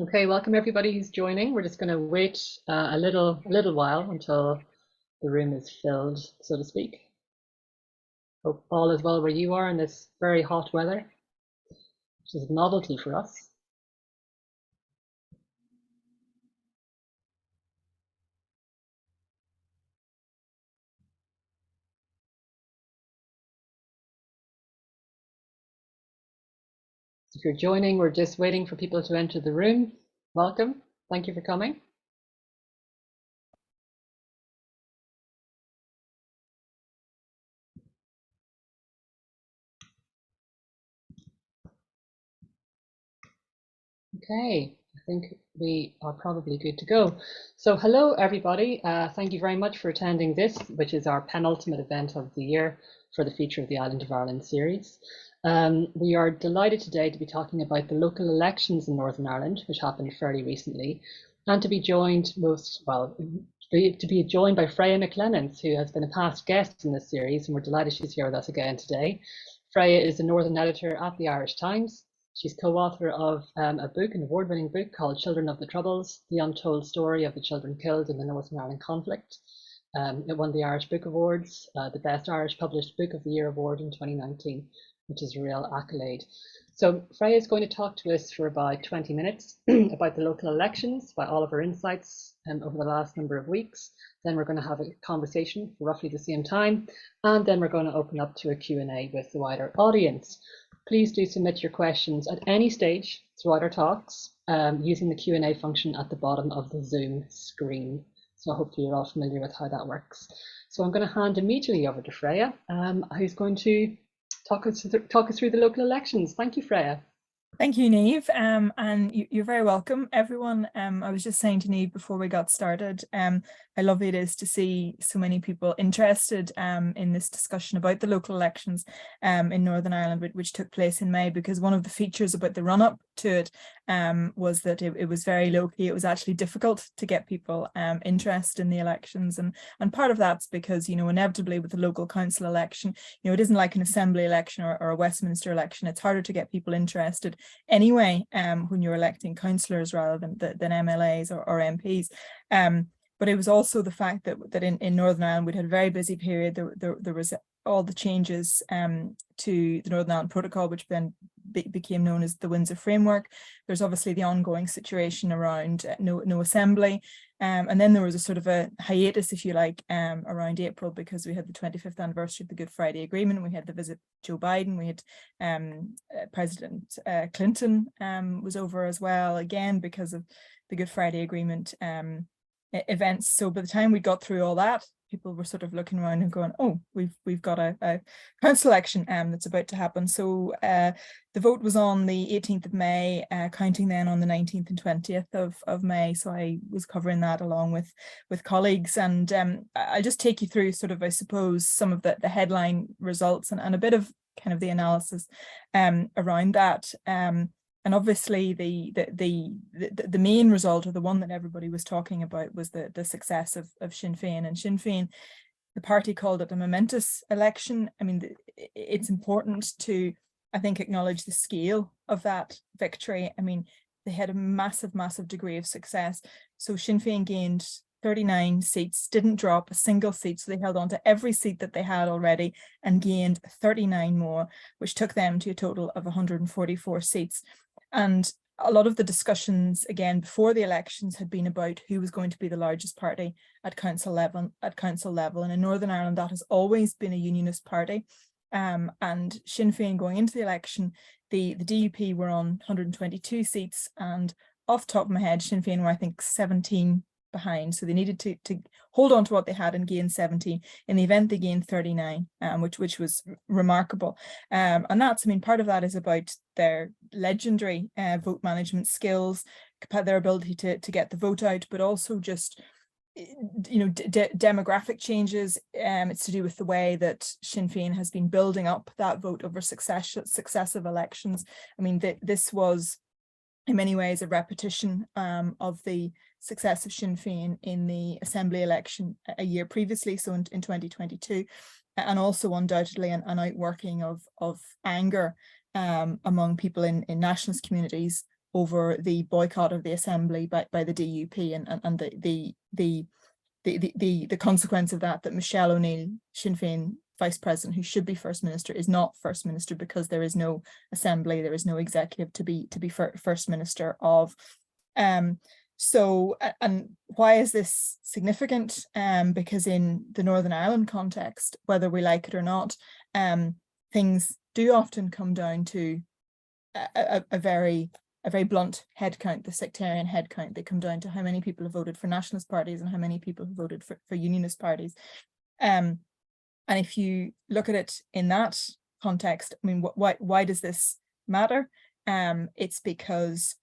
Okay, welcome everybody who's joining. We're just going to wait a little while until the room is filled, so to speak. Hope all is well where you are in this very hot weather, which is a novelty for us. If you're joining, we're just waiting for people to enter the room. Welcome. Thank you for coming. Okay, I think we are probably good to go. So hello everybody. Thank you very much for attending this, which is our penultimate event of the year for the Feature of the Island of Ireland series. We are delighted today to be talking about the local elections in Northern Ireland, which happened fairly recently, and to be joined by Freya McClements, who has been a past guest in this series, and we're delighted she's here with us again today. Freya is the Northern editor at the Irish Times. She's co-author of an award-winning book called Children of the Troubles, The Untold Story of the Children Killed in the Northern Ireland Conflict. It won the Irish Book Awards, the Best Irish Published Book of the Year award in 2019, which is a real accolade. So Freya is going to talk to us for about 20 minutes about the local elections, about all of her insights over the last number of weeks. Then we're going to have a conversation for roughly the same time, and then we're going to open up to a Q&A with the wider audience. Please do submit your questions at any stage throughout our talks using the Q&A function at the bottom of the Zoom screen. So hopefully you're all familiar with how that works. So I'm going to hand immediately over to Freya, who's going to talk us through the local elections. Thank you, Freya. Thank you, Niamh, and you're very welcome, everyone. I was just saying to Niamh before we got started, how lovely it is to see so many people interested in this discussion about the local elections in Northern Ireland, which took place in May, because one of the features about the run-up to it was that it was very low-key. It was actually difficult to get people interested in the elections, and part of that's because, you know, inevitably with the local council election, you know, it isn't like an assembly election or a Westminster election. It's harder to get people interested anyway when you're electing councillors rather than MLAs or MPs. But it was also the fact that in Northern Ireland we'd had a very busy period. There was all the changes to the Northern Ireland Protocol, which then became known as the Windsor Framework. There's obviously the ongoing situation around no assembly. And then there was a sort of a hiatus, if you like, around April, because we had the 25th anniversary of the Good Friday Agreement. We had the visit Joe Biden. We had President Clinton was over as well, again, because of the Good Friday Agreement events. So by the time we got through all that, people were sort of looking around and going, oh, we've got a council election that's about to happen. So the vote was on the 18th of May, counting then on the 19th and 20th of May. So I was covering that along with colleagues, and I'll just take you through sort of, I suppose, some of the headline results and a bit of kind of the analysis around that. And obviously the main result, or the one that everybody was talking about, was the success of Sinn Féin. And Sinn Féin, the party, called it a momentous election. I mean, it's important to, I think, acknowledge the scale of that victory. I mean, they had a massive degree of success. So Sinn Féin gained 39 seats, didn't drop a single seat. So they held on to every seat that they had already and gained 39 more, which took them to a total of 144 seats. And a lot of the discussions, again, before the elections had been about who was going to be the largest party at council level. And in Northern Ireland, that has always been a unionist party. And Sinn Féin, going into the election, the DUP were on 122 seats, and off the top of my head, Sinn Féin were, I think, 17 behind. So they needed to hold on to what they had and gain 17. In the event, they gained 39, which was remarkable. And that's, I mean, part of that is about their legendary vote management skills, their ability to get the vote out, but also just, you know, demographic changes. It's to do with the way that Sinn Féin has been building up that vote over successive elections. I mean, this was in many ways a repetition of the success of Sinn Féin in the Assembly election a year previously, so in 2022, and also undoubtedly an outworking of anger among people in nationalist communities over the boycott of the Assembly by the DUP and the consequence of that Michelle O'Neill, Sinn Féin Vice President, who should be First Minister, is not First Minister because there is no Assembly, there is no executive to be First Minister of. So, and why is this significant? Because in the Northern Ireland context, whether we like it or not, things do often come down to a very blunt head count, the sectarian head count. They come down to how many people have voted for nationalist parties and how many people have voted for unionist parties. And if you look at it in that context, I mean, why does this matter? It's because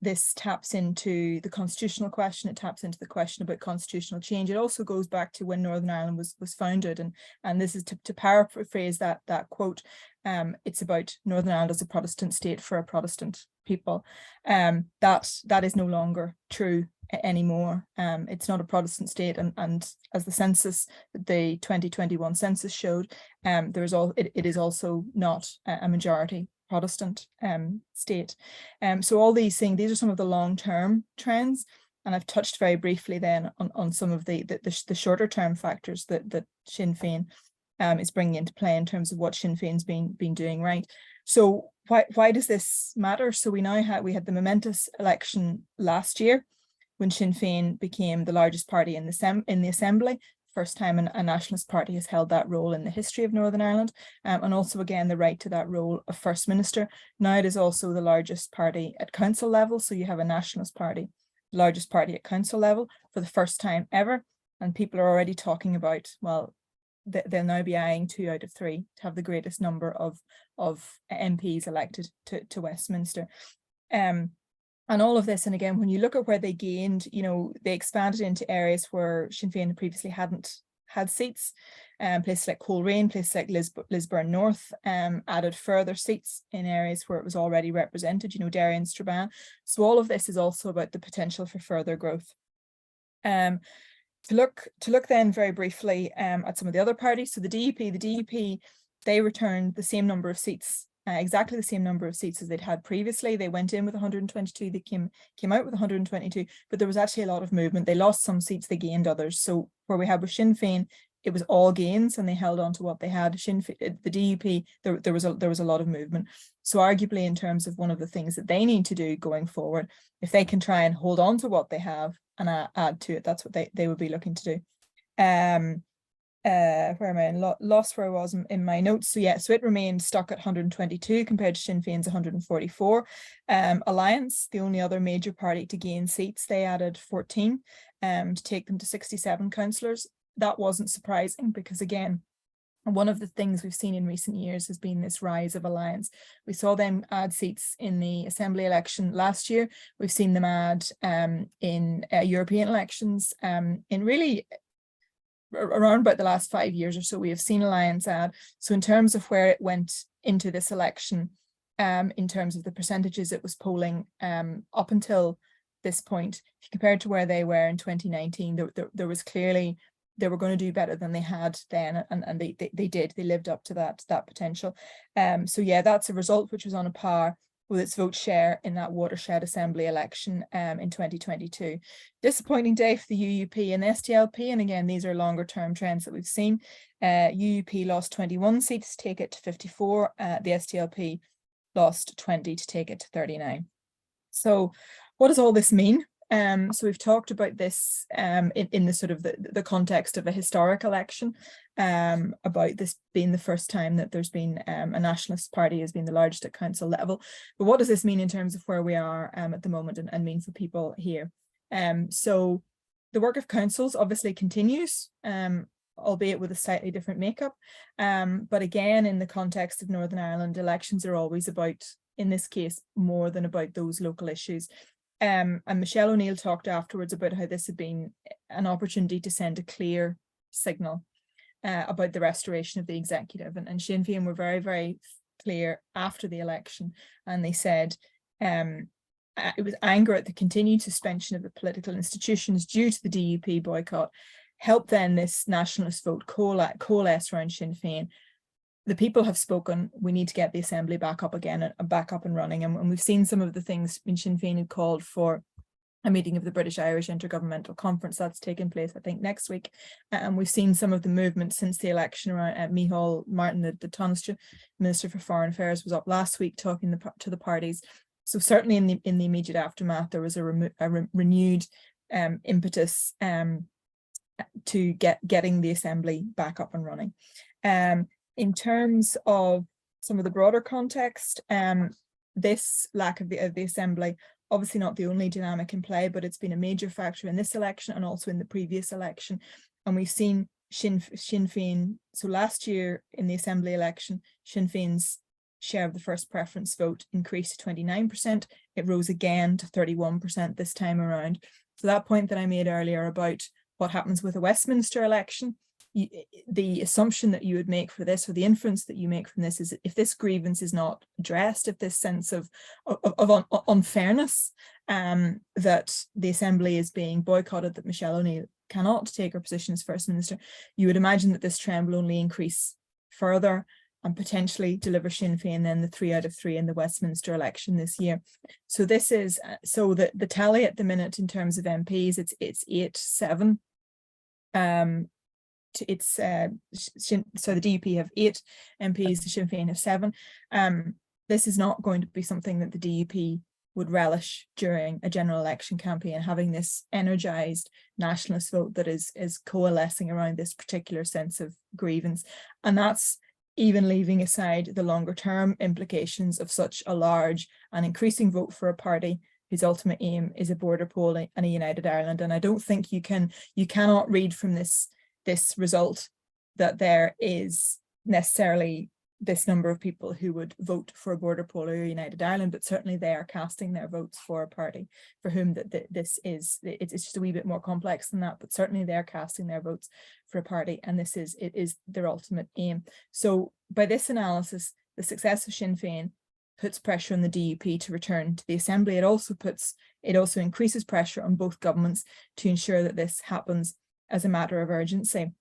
this taps into the constitutional question. It taps into the question about constitutional change. It also goes back to when Northern Ireland was founded, and this is to paraphrase that quote. It's about Northern Ireland as a Protestant state for a Protestant people. That is no longer true anymore. It's not a Protestant state, and as the 2021 census showed, it is also not a majority Protestant state. So all these things, these are some of the long-term trends, and I've touched very briefly then on some of the shorter term factors that Sinn Féin is bringing into play in terms of what Sinn Féin's been doing right. So why does this matter? So we had the momentous election last year when Sinn Féin became the largest party in the Assembly. First time a nationalist party has held that role in the history of Northern Ireland, and also again the right to that role of First Minister. Now it is also the largest party at council level, so you have a nationalist party, the largest party at council level for the first time ever, and people are already talking about, well, they'll now be eyeing 2 out of 3 to have the greatest number of MPs elected to Westminster. And all of this, and again, when you look at where they gained, they expanded into areas where Sinn Féin previously hadn't had seats, places like Coleraine, places like Lisburn North, added further seats in areas where it was already represented, Derry and Strabane. So all of this is also about the potential for further growth. To look then very briefly at some of the other parties. So the DUP, they returned the same number of seats, exactly the same number of seats as they'd had previously. They went in with 122, they came out with 122, but there was actually a lot of movement. They lost some seats, they gained others. So where we had with Sinn Féin, it was all gains and they held on to what they had. The DUP, there was a lot of movement. So arguably in terms of one of the things that they need to do going forward, if they can try and hold on to what they have and add to it, that's what they would be looking to do. Where am I? Lost where I was in my notes. So yeah, so it remained stuck at 122 compared to Sinn Féin's 144. Alliance, the only other major party to gain seats, they added 14 to take them to 67 councillors. That wasn't surprising because again, one of the things we've seen in recent years has been this rise of Alliance. We saw them add seats in the Assembly election last year. We've seen them add in European elections. In really around about the last 5 years or so, we have seen Alliance add. So in terms of where it went into this election, in terms of the percentages it was polling up until this point, if you compare to where they were in 2019, there was clearly they were going to do better than they had then, and they did. They lived up to that potential. So yeah, that's a result which was on a par with its vote share in that watershed Assembly election in 2022. Disappointing day for the UUP and the SDLP, and again, these are longer term trends that we've seen. UUP lost 21 seats to take it to 54. The SDLP lost 20 to take it to 39. So what does all this mean? So we've talked about this in the sort of the context of a historic election, about this being the first time that there's been a nationalist party has been the largest at council level. But what does this mean in terms of where we are at the moment and mean for people here? So the work of councils obviously continues, albeit with a slightly different makeup. But again, in the context of Northern Ireland, elections are always about, in this case, more than about those local issues. And Michelle O'Neill talked afterwards about how this had been an opportunity to send a clear signal about the restoration of the executive. And Sinn Féin were very, very clear after the election, and they said it was anger at the continued suspension of the political institutions due to the DUP boycott helped then this nationalist vote coalesce around Sinn Féin. the people have spoken. We need to get the Assembly back up again and back up and running. And we've seen some of the things. Sinn Féin had called for a meeting of the British-Irish Intergovernmental Conference that's taking place, I think, next week. And we've seen some of the movement since the election around Micheál Martin, the Taoiseach Minister for Foreign Affairs, was up last week talking to the parties. So certainly in the immediate aftermath, there was a renewed impetus to getting the Assembly back up and running. In terms of some of the broader context, this lack of the Assembly, obviously not the only dynamic in play, but it's been a major factor in this election and also in the previous election. And we've seen Sinn Féin, so last year in the Assembly election, Sinn Féin's share of the first preference vote increased to 29%. It rose again to 31% this time around. So that point that I made earlier about what happens with a Westminster election, the assumption that you would make for this, or the inference that you make from this, is if this grievance is not addressed, if this sense of unfairness, that the Assembly is being boycotted, that Michelle O'Neill cannot take her position as First Minister, you would imagine that this trend will only increase further and potentially deliver Sinn Féin then the 3 out of 3 in the Westminster election this year. So this is, so the tally at the minute in terms of MPs, it's 8-7. So the DUP have 8 MPs, the Sinn Féin have 7. This is not going to be something that the DUP would relish during a general election campaign, having this energised nationalist vote that is coalescing around this particular sense of grievance. And that's even leaving aside the longer term implications of such a large and increasing vote for a party whose ultimate aim is a border poll and a united Ireland. And I don't think you cannot read from this result that there is necessarily this number of people who would vote for a border poll or a united Ireland, but certainly they are casting their votes for a party for whom this is, it's just a wee bit more complex than that, but certainly they're casting their votes for a party, and it is their ultimate aim. So by this analysis, the success of Sinn Féin puts pressure on the DUP to return to the Assembly. It also increases pressure on both governments to ensure that this happens as a matter of urgency.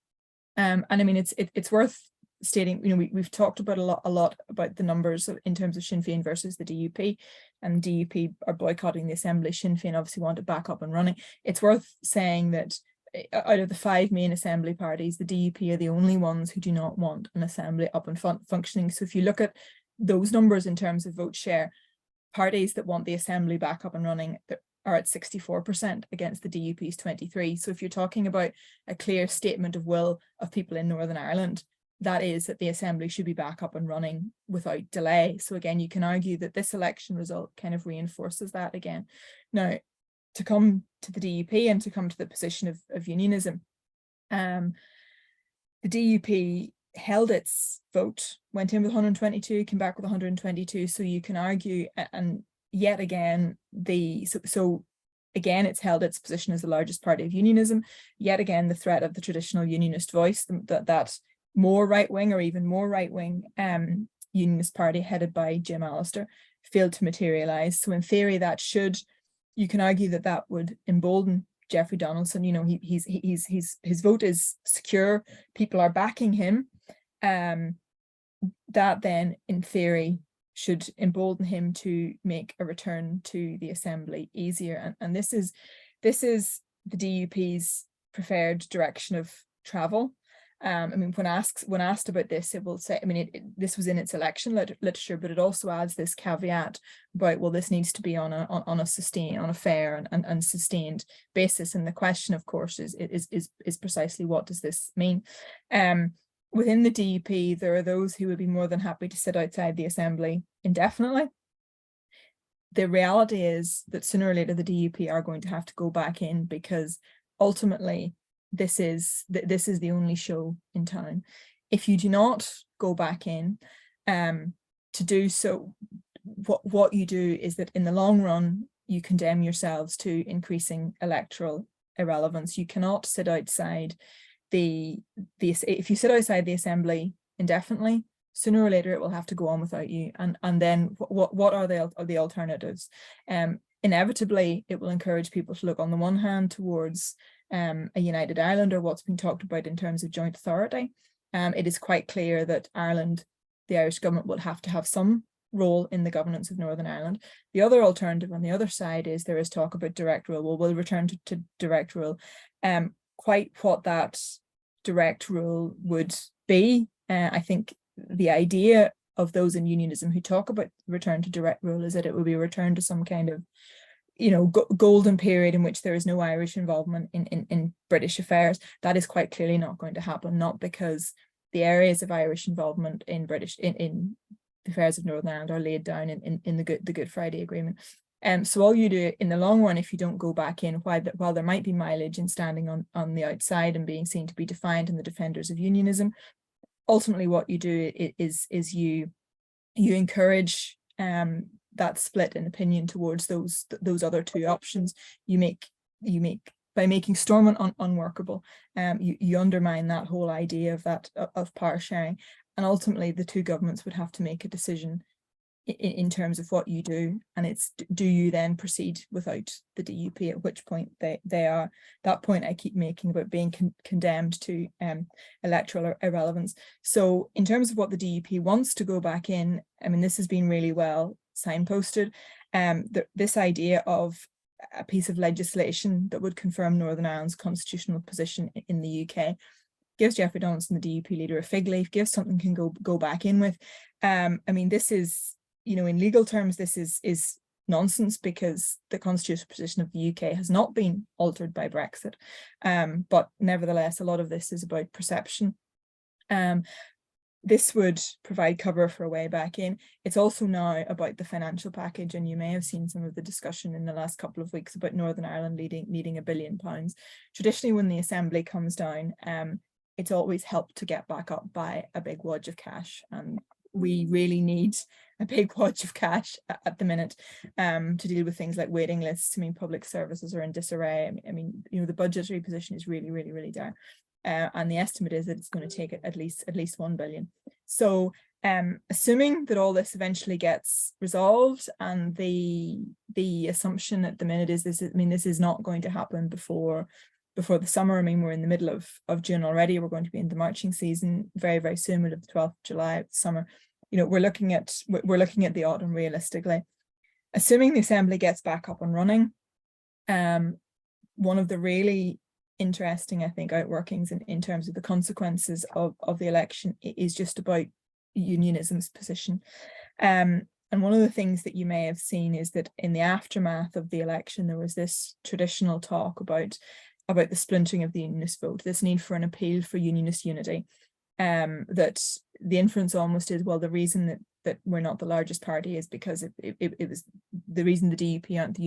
And I mean, it's worth stating, you know, we've talked about a lot about the numbers in terms of Sinn Féin versus the DUP, and DUP are boycotting the Assembly. Sinn Féin obviously want it back up and running. It's worth saying that out of the 5 main Assembly parties, the DUP are the only ones who do not want an Assembly up and functioning. So if you look at those numbers in terms of vote share, parties that want the Assembly back up and running are at 64% against the DUP's 23%. So if you're talking about a clear statement of will of people in Northern Ireland, that is that the Assembly should be back up and running without delay. So again, you can argue that this election result kind of reinforces that again. Now, to come to the DUP and to come to the position of unionism, the DUP held its vote, went in with 122, came back with 122. So you can argue, and yet again, again, it's held its position as the largest party of unionism. Yet again, the threat of the traditional unionist voice, that more right-wing or even more right-wing unionist party headed by Jim Allister, failed to materialise. So in theory, you can argue that would embolden Jeffrey Donaldson. You know, his vote is secure. People are backing him. That then, in theory, should embolden him to make a return to the Assembly easier. And this is the DUP's preferred direction of travel. I mean, when asked about this, it will say, I mean, this was in its election literature, but it also adds this caveat about, well, this needs to be on a fair and sustained basis. And the question, of course, is precisely what does this mean? Within the DUP, there are those who would be more than happy to sit outside the Assembly indefinitely. The reality is that sooner or later the DUP are going to have to go back in, because ultimately this is the only show in town. If you do not go back in, to do so, what you do is that in the long run you condemn yourselves to increasing electoral irrelevance. You cannot sit outside if you sit outside the Assembly indefinitely, sooner or later it will have to go on without you. And then what are the alternatives? Inevitably, it will encourage people to look on the one hand towards a united Ireland, or what's been talked about in terms of joint authority. It is quite clear that Ireland the Irish government will have to have some role in the governance of Northern Ireland. The other alternative on the other side is there is talk about direct rule. Well, we'll return to direct rule. Quite what that direct rule would be, I think the idea of those in unionism who talk about return to direct rule is that it will be a return to some kind of, you know, golden period in which there is no Irish involvement in British affairs. That is quite clearly not going to happen, not because the areas of Irish involvement in the affairs of Northern Ireland are laid down in the Good Friday Agreement. So all you do in the long run, if you don't go back in, while there might be mileage in standing on the outside and being seen to be defiant in the defenders of unionism, ultimately what you do is you encourage that split in opinion towards those other two options. You make by making Stormont unworkable, you undermine that whole idea of power sharing, and ultimately the two governments would have to make a decision in terms of what you do, and it's, do you then proceed without the DUP, at which point they are, that point I keep making about being condemned to electoral irrelevance. So in terms of what the DUP wants to go back in, I mean, this has been really well signposted. This idea of a piece of legislation that would confirm Northern Ireland's constitutional position in the UK gives Jeffrey Donaldson, the DUP leader, a fig leaf, gives something can go back in with. I mean, this is, you know, in legal terms, this is nonsense, because the constitutional position of the UK has not been altered by Brexit. But nevertheless, a lot of this is about perception. This would provide cover for a way back in. It's also now about the financial package, and you may have seen some of the discussion in the last couple of weeks about Northern Ireland needing £1 billion. Traditionally, when the Assembly comes down, it's always helped to get back up by a big wad of cash, and we really need a big wad of cash at the minute to deal with things like waiting lists. I mean, public services are in disarray. I mean, you know, the budgetary position is really, really, really down. And the estimate is that it's going to take at least 1 billion. So assuming that all this eventually gets resolved, and the assumption at the minute is this is not going to happen before the summer. I mean, we're in the middle of June already. We're going to be in the marching season very, very soon. We'll have the 12th of July of the summer. You know, we're looking at the autumn realistically. Assuming the Assembly gets back up and running, one of the really interesting, I think, outworkings in terms of the consequences of the election is just about unionism's position. And one of the things that you may have seen is that in the aftermath of the election, there was this traditional talk about the splintering of the unionist vote, this need for an appeal for unionist unity. That the inference almost is, well, the reason that we're not the largest party is because it was the reason the DUP aren't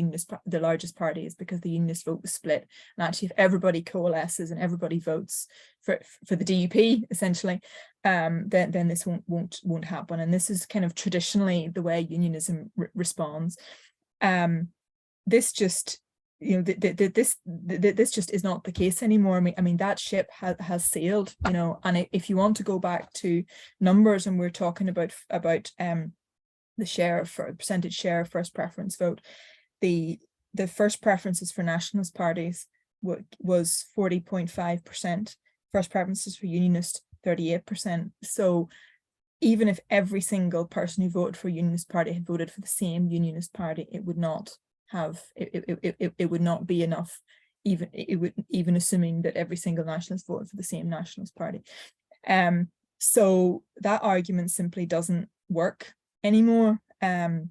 the largest party is because the unionist vote was split. And actually, if everybody coalesces and everybody votes for the DUP, essentially, then this won't happen. And this is kind of traditionally the way unionism responds. This just, you know, this just is not the case anymore. I mean that ship has sailed, you know. And if you want to go back to numbers, and we're talking about the percentage share of first preference vote, the first preferences for nationalist parties was 40.5%. First preferences for unionist 38%. So even if every single person who voted for a unionist party had voted for the same unionist party, it would not have it would not be enough, even assuming that every single nationalist voted for the same nationalist party. So that argument simply doesn't work anymore. And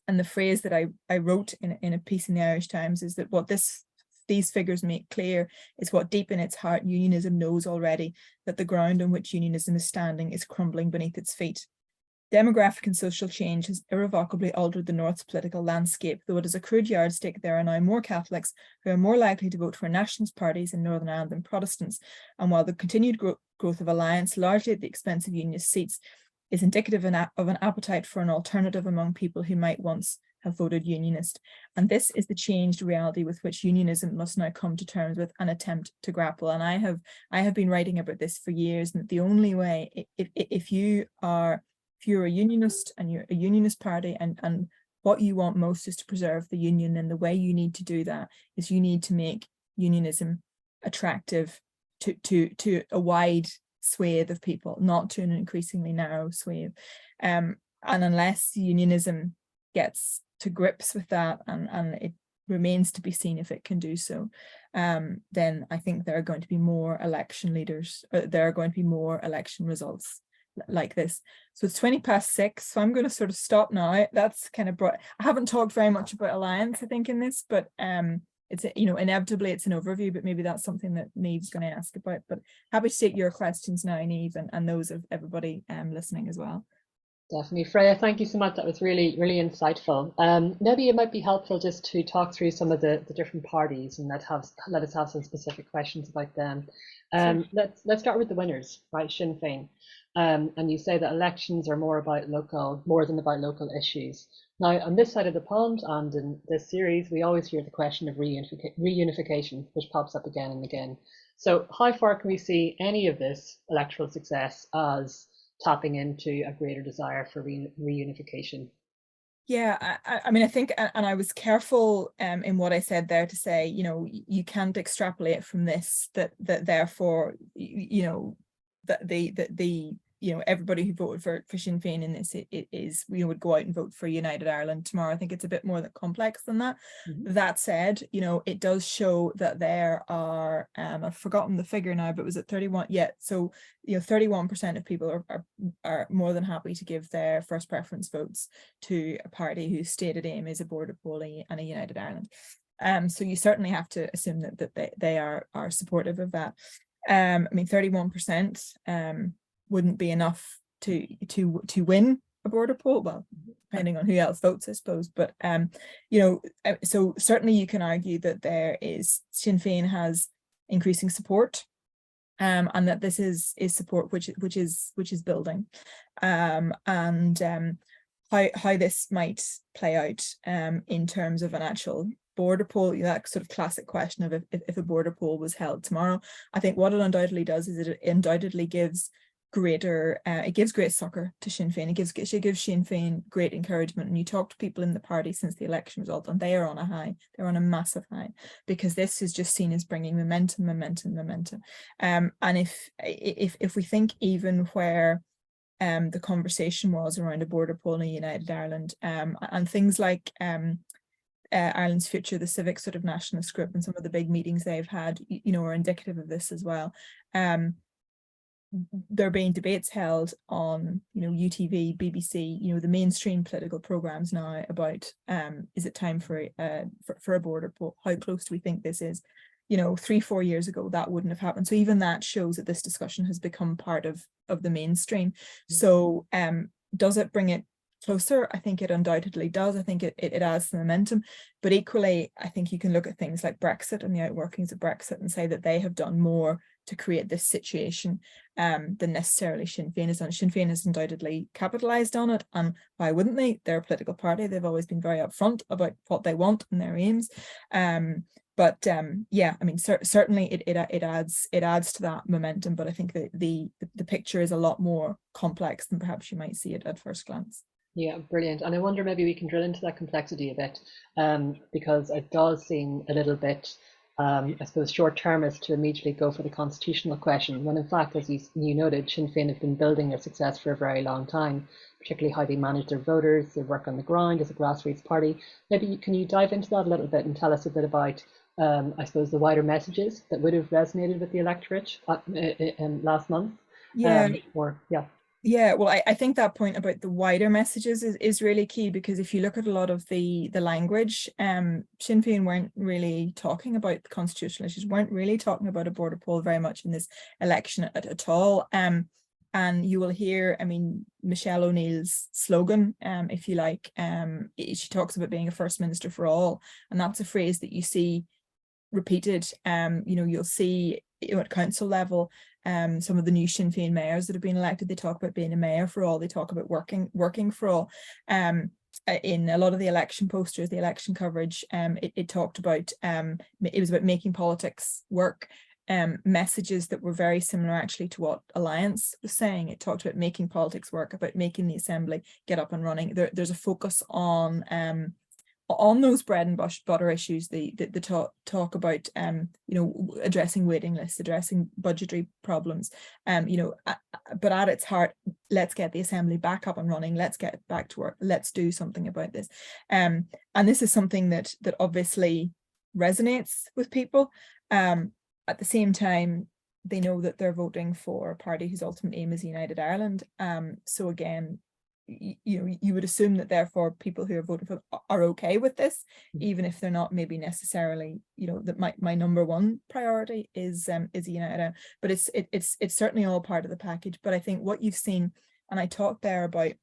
the phrase that I wrote in a piece in the Irish Times is that what these figures make clear is what deep in its heart unionism knows already, that the ground on which unionism is standing is crumbling beneath its feet. Demographic and social change has irrevocably altered the North's political landscape, though it is a crude yardstick. There are now more Catholics who are more likely to vote for nationalist parties in Northern Ireland than Protestants. And while the continued growth of Alliance, largely at the expense of unionist seats, is indicative of an appetite for an alternative among people who might once have voted unionist. And this is the changed reality with which unionism must now come to terms with and attempt to grapple. And I have been writing about this for years, and the only way, if you're a unionist and you're a unionist party, and what you want most is to preserve the union, then the way you need to do that is you need to make unionism attractive to a wide swathe of people, not to an increasingly narrow swathe. And unless unionism gets to grips with that, and it remains to be seen if it can do so, then I think there are going to be more election leaders, there are going to be more election results like this. So it's 6:20, so I'm going to sort of stop now. That's kind of brought, I haven't talked very much about Alliance, I think, in this, but it's, you know, inevitably it's an overview, but maybe that's something that Niamh's going to ask about. But happy to take your questions now, Niamh, and those of everybody listening as well. Definitely. Freya, thank you so much. That was really, really insightful. Maybe it might be helpful just to talk through some of the different parties and let us have some specific questions about them. Sure. Let's start with the winners, right? Sinn Féin. And you say that elections are more than about local issues. Now, on this side of the pond and in this series, we always hear the question of reunification, which pops up again and again. So how far can we see any of this electoral success as tapping into a greater desire for reunification? Yeah, I mean, I think, and I was careful in what I said there to say, you know, you can't extrapolate from this that therefore, you know, that the you know, everybody who voted for Sinn Féin in this is, you know, would go out and vote for United Ireland tomorrow. I think it's a bit more complex than that. Mm-hmm. That said, you know, it does show that there are, I've forgotten the figure now, but was it 31? Yeah, so, you know, 31% of people are more than happy to give their first preference votes to a party whose stated aim is a border poll and a United Ireland. So you certainly have to assume that they are supportive of that. I mean, 31% wouldn't be enough to win a border poll, well, depending on who else votes, I suppose. But you know, so certainly you can argue that Sinn Féin has increasing support, and that this is support which is building, and how this might play out in terms of an actual border poll, that sort of classic question of if a border poll was held tomorrow. I think what it undoubtedly does is it undoubtedly gives great succor to Sinn Féin. It gives Sinn Féin great encouragement. And you talk to people in the party since the election result, and they are on a high. They're on a massive high, because this is just seen as bringing momentum. And if we think even where the conversation was around a border poll in United Ireland, and things like Ireland's Future, the civic sort of nationalist group, and some of the big meetings they've had, you know, are indicative of this as well. There being debates held on, you know, UTV, BBC, you know, the mainstream political programs now about is it time for a border poll? How close do we think this is? You know, 3-4 years ago that wouldn't have happened. So even that shows that this discussion has become part of the mainstream. So does it bring it closer? I think it undoubtedly does. I think it adds the momentum. But equally, I think you can look at things like Brexit and the outworkings of Brexit and say that they have done more to create this situation than necessarily Sinn Féin has done. Sinn Féin has undoubtedly capitalised on it, and why wouldn't they? They're a political party. They've always been very upfront about what they want and their aims. But yeah, I mean, certainly it adds to that momentum. But I think that the picture is a lot more complex than perhaps you might see it at first glance. Yeah, brilliant. And I wonder maybe we can drill into that complexity a bit, because it does seem a little bit, I suppose, short-termist to immediately go for the constitutional question, when in fact, as you noted, Sinn Féin have been building their success for a very long time, particularly how they manage their voters, their work on the ground as a grassroots party. Maybe can you dive into that a little bit and tell us a bit about, I suppose, the wider messages that would have resonated with the electorate last month? Yeah. Yeah, well, I think that point about the wider messages is really key, because if you look at a lot of the language, Sinn Féin weren't really talking about the constitutional issues, weren't really talking about a border poll very much in this election at all. And you will hear, I mean, Michelle O'Neill's slogan, if you like, she talks about being a first minister for all, and that's a phrase that you see repeated. You know, you'll see at council level, some of the new Sinn Féin mayors that have been elected, they talk about being a mayor for all, they talk about working for all. In a lot of the election posters, the election coverage, it talked about, it was about making politics work. Messages that were very similar actually to what Alliance was saying. It talked about making politics work, about making the assembly get up and running. There's a focus on on those bread and butter issues, the talk about addressing waiting lists, addressing budgetary problems, but at its heart, let's get the assembly back up and running, let's get back to work, let's do something about this. And this is something that obviously resonates with people. At the same time, they know that they're voting for a party whose ultimate aim is United Ireland. So again, you would assume that therefore people who are voting for are okay with this, even if they're not maybe necessarily, that my number one priority is United Ireland. But it's certainly all part of the package. But I think what you've seen, and I talked there about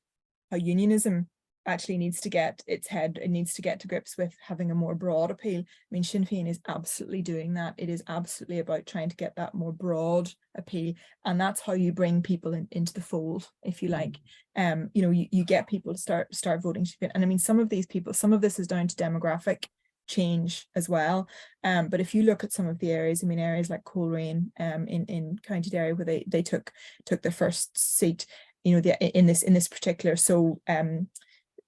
how unionism actually needs to get to grips with having a more broad appeal. I mean, Sinn Féin is absolutely doing that. It is absolutely about trying to get that more broad appeal, and that's how you bring people into the fold, if you like. You get people to start voting Sinn Féin. And I mean, some of this is down to demographic change as well. But if you look at some of the areas, I mean, areas like Coleraine in County Derry, where they took their first seat, in this particular. So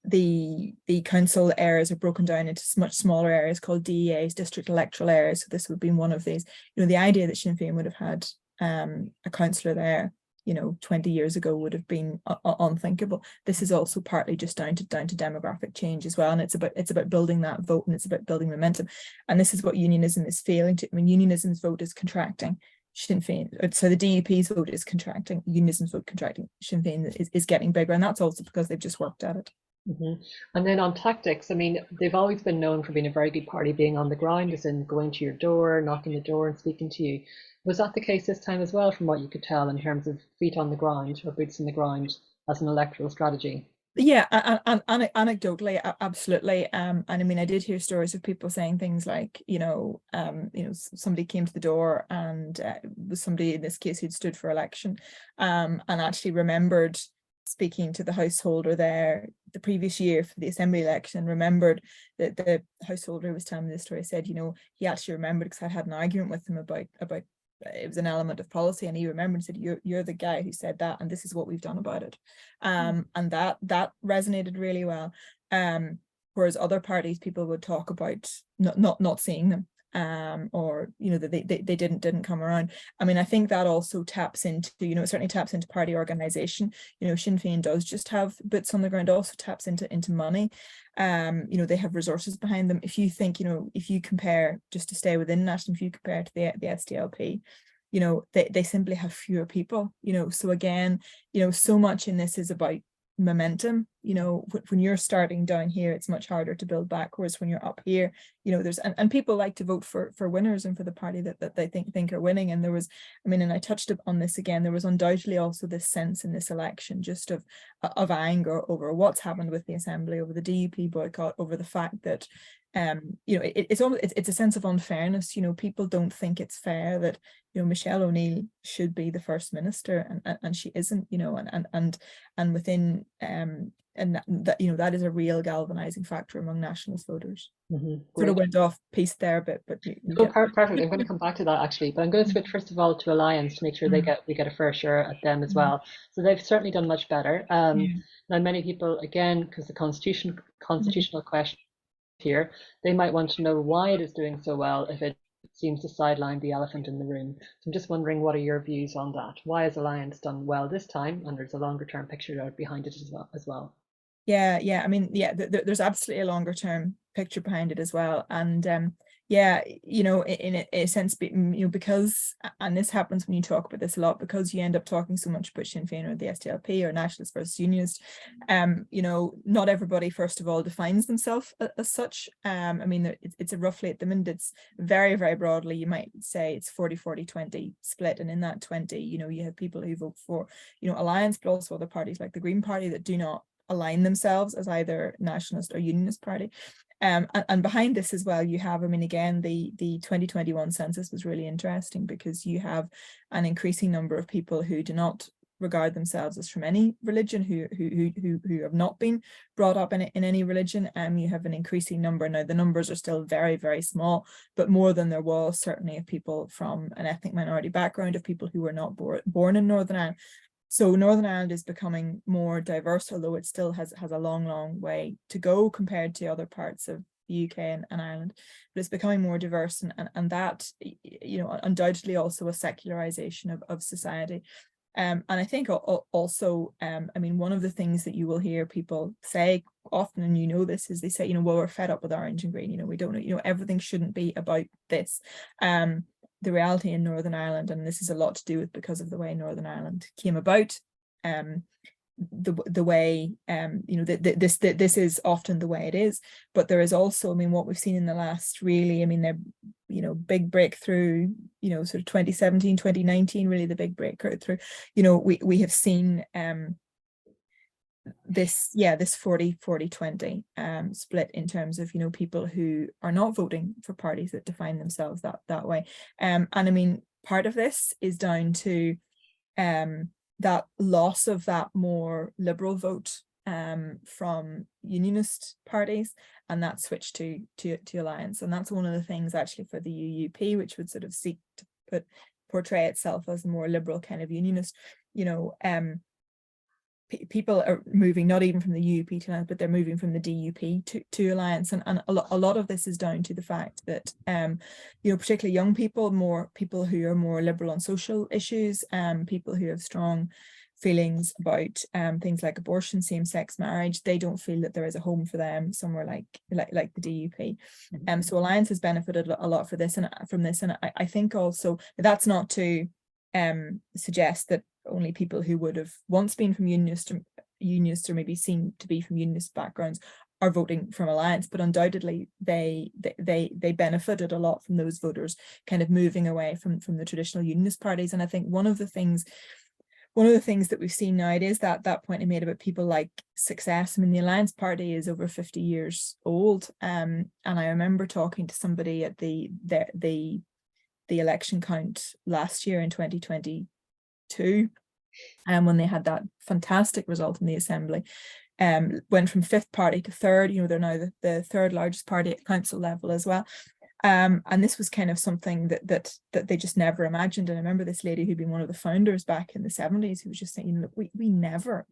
the council areas are broken down into much smaller areas called DEAs, district electoral areas. So this would be one of these. The idea that Sinn Féin would have had a councillor there, 20 years ago would have been unthinkable. This is also partly just down to demographic change as well, and it's about building that vote, and it's about building momentum. And this is what unionism is failing to. I mean, unionism's vote is contracting. Sinn Féin, so the DUP's vote is contracting, unionism's vote contracting. Sinn Féin is getting bigger, and that's also because they've just worked at it. And then on tactics, I mean, they've always been known for being a very good party, being on the ground, as in going to your door, knocking the door and speaking to you. Was that the case this time as well, from what you could tell, in terms of feet on the ground or boots on the ground as an electoral strategy? Yeah, and anecdotally, absolutely. And I mean, I did hear stories of people saying things like, somebody came to the door, and was somebody in this case who'd stood for election, and actually remembered speaking to the householder there the previous year for the assembly election, remembered that the householder who was telling me this story said, he actually remembered because I had an argument with him about it was an element of policy, and he remembered and said, you're the guy who said that, and this is what we've done about it. And that resonated really well. Whereas other parties, people would talk about not seeing them, or that they didn't come around. I mean, I think that also taps into, it certainly taps into party organization. Sinn Féin does just have boots on the ground, also taps into money. They have resources behind them. If you think, if you compare, just to stay within national, if you compare to the SDLP, they simply have fewer people. So again, so much in this is about momentum. When you're starting down here, it's much harder to build back, whereas when you're up here, there's and people like to vote for winners and for the party that they think are winning. And there was, I mean, and I touched on this again, there was undoubtedly also this sense in this election just of anger over what's happened with the assembly, over the DUP boycott, over the fact that it's a sense of unfairness. people don't think it's fair that Michelle O'Neill should be the first minister, and she isn't. And within and that is a real galvanizing factor among nationalist voters. Sort of went off piece there, but perfect. I'm going to come back to that actually, but I'm going to switch first of all to Alliance to make sure we get a fair share at them as well. So they've certainly done much better. Now many people, again, because the constitutional question here, they might want to know why it is doing so well if it seems to sideline the elephant in the room. So I'm just wondering, what are your views on that? Why has Alliance done well this time? And there's a longer term picture out behind it as well. Yeah. I mean, there's absolutely a longer term picture behind it as well. And in a sense, because, and this happens when you talk about this a lot, because you end up talking so much about Sinn Féin or the SDLP or nationalist versus unionist, not everybody, first of all, defines themselves as such. I mean, it's a roughly, at the minute, it's very, very broadly, you might say it's 40-40-20 split. And in that 20, you have people who vote for, Alliance, but also other parties like the Green Party that do not align themselves as either nationalist or unionist party. And behind this as well, you have, I mean, again, the 2021 census was really interesting because you have an increasing number of people who do not regard themselves as from any religion, who have not been brought up in any religion. You have an increasing number. Now, the numbers are still very, very small, but more than there was certainly of people from an ethnic minority background, of people who were not born in Northern Ireland. So Northern Ireland is becoming more diverse, although it still has a long way to go compared to other parts of the UK and Ireland, but it's becoming more diverse, and that, you know, undoubtedly also a secularization of society. And I think also, I mean, one of the things that you will hear people say often, and you know this, is they say, you know, well, we're fed up with orange and green, you know, we don't know, you know, everything shouldn't be about this. The reality in Northern Ireland, and this is a lot to do with because of the way Northern Ireland came about, the way, you know, this is often the way it is, but there is also, I mean, what we've seen in the last, really, I mean, they're, you know, big breakthrough, you know, sort of 2017, 2019, really the big breakthrough, you know, we have seen this 40-40-20 split in terms of, you know, people who are not voting for parties that define themselves that way, and I mean, part of this is down to that loss of that more liberal vote from unionist parties, and that switch to Alliance. And that's one of the things actually for the UUP, which would sort of seek to portray itself as a more liberal kind of unionist, you know, people are moving not even from the UUP to Alliance, but they're moving from the DUP to Alliance, and a lot of this is down to the fact that you know, particularly young people, more people who are more liberal on social issues, people who have strong feelings about things like abortion, same-sex marriage, they don't feel that there is a home for them somewhere like the DUP. So Alliance has benefited a lot from this, and I think also that's not to suggest that only people who would have once been from unionist or maybe seen to be from unionist backgrounds are voting from Alliance, but undoubtedly they benefited a lot from those voters kind of moving away from the traditional unionist parties. And I think one of the things that we've seen nowadays, that point I made about people like success, I mean, the Alliance Party is over 50 years old, and I remember talking to somebody at the election count last year in 2022, and when they had that fantastic result in the Assembly, went from fifth party to third. You know, they're now the third largest party at council level as well. And this was kind of something that they just never imagined. And I remember this lady who'd been one of the founders back in the 70s who was just saying, you know, look, we never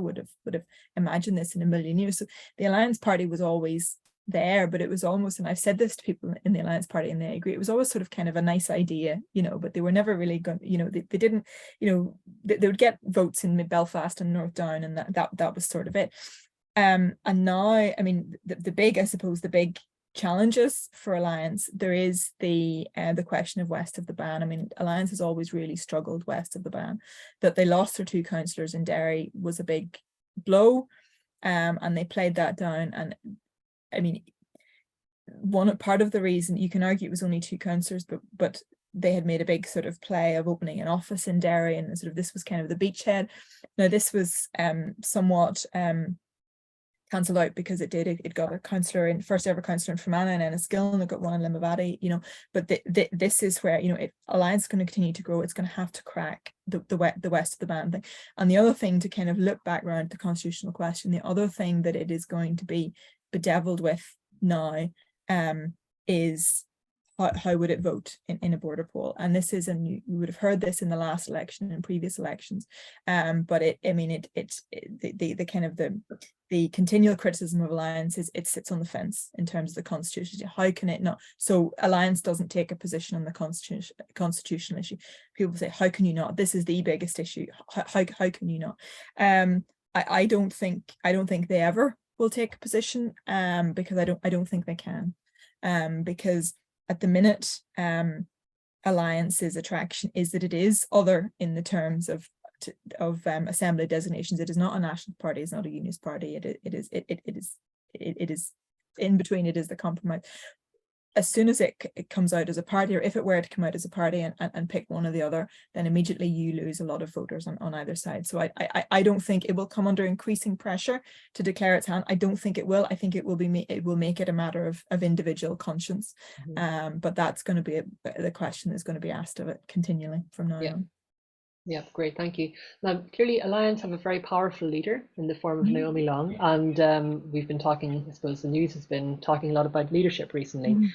would have imagined this in a million years. So the Alliance Party was always there, but it was almost, and I've said this to people in the Alliance Party and they agree, it was always sort of kind of a nice idea, you know, but they were never really going, you know, they didn't, you know, they would get votes in Belfast and North Down, and that was sort of it. And now, I mean, the big challenges for Alliance, there is the question of west of the Ban. I mean, Alliance has always really struggled west of the Ban. That they lost their two councillors in Derry was a big blow, and they played that down. And I mean, part of the reason, you can argue it was only two councillors, but they had made a big sort of play of opening an office in Derry, and sort of this was kind of the beachhead. Now this was somewhat cancelled out because it got a councillor in, first ever councillor in Fermanagh and Enniskillen, and it got one in Limavady, you know. But this is where, you know, Alliance is going to continue to grow. It's going to have to crack the west of the Ban thing. And the other thing, to kind of look back around the constitutional question, the other thing that it is going to be bedeviled with now is how would it vote in a border poll. And this is, and you would have heard this in the last election and previous elections, but the kind of the continual criticism of Alliance is it sits on the fence in terms of the constitution. How can it not? So Alliance doesn't take a position on the constitutional issue. People say, how can you not? This is the biggest issue. How can you not? I don't think they ever will take a position, because I don't think they can, because at the minute, Alliance's attraction is that it is other in the terms of assembly designations. It is not a national party. It's not a unionist party. It is in between. It is the compromise. As soon as it comes out as a party, or if it were to come out as a party and pick one or the other, then immediately you lose a lot of voters on either side. So I don't think it will come under increasing pressure to declare its hand. I don't think it will. I think it will make it a matter of individual conscience. But that's going to be the question that's going to be asked of it continually from now on. Yeah, great, thank you. Now, clearly Alliance have a very powerful leader in the form of Naomi Long, and we've been talking, I suppose the news has been talking a lot about leadership recently,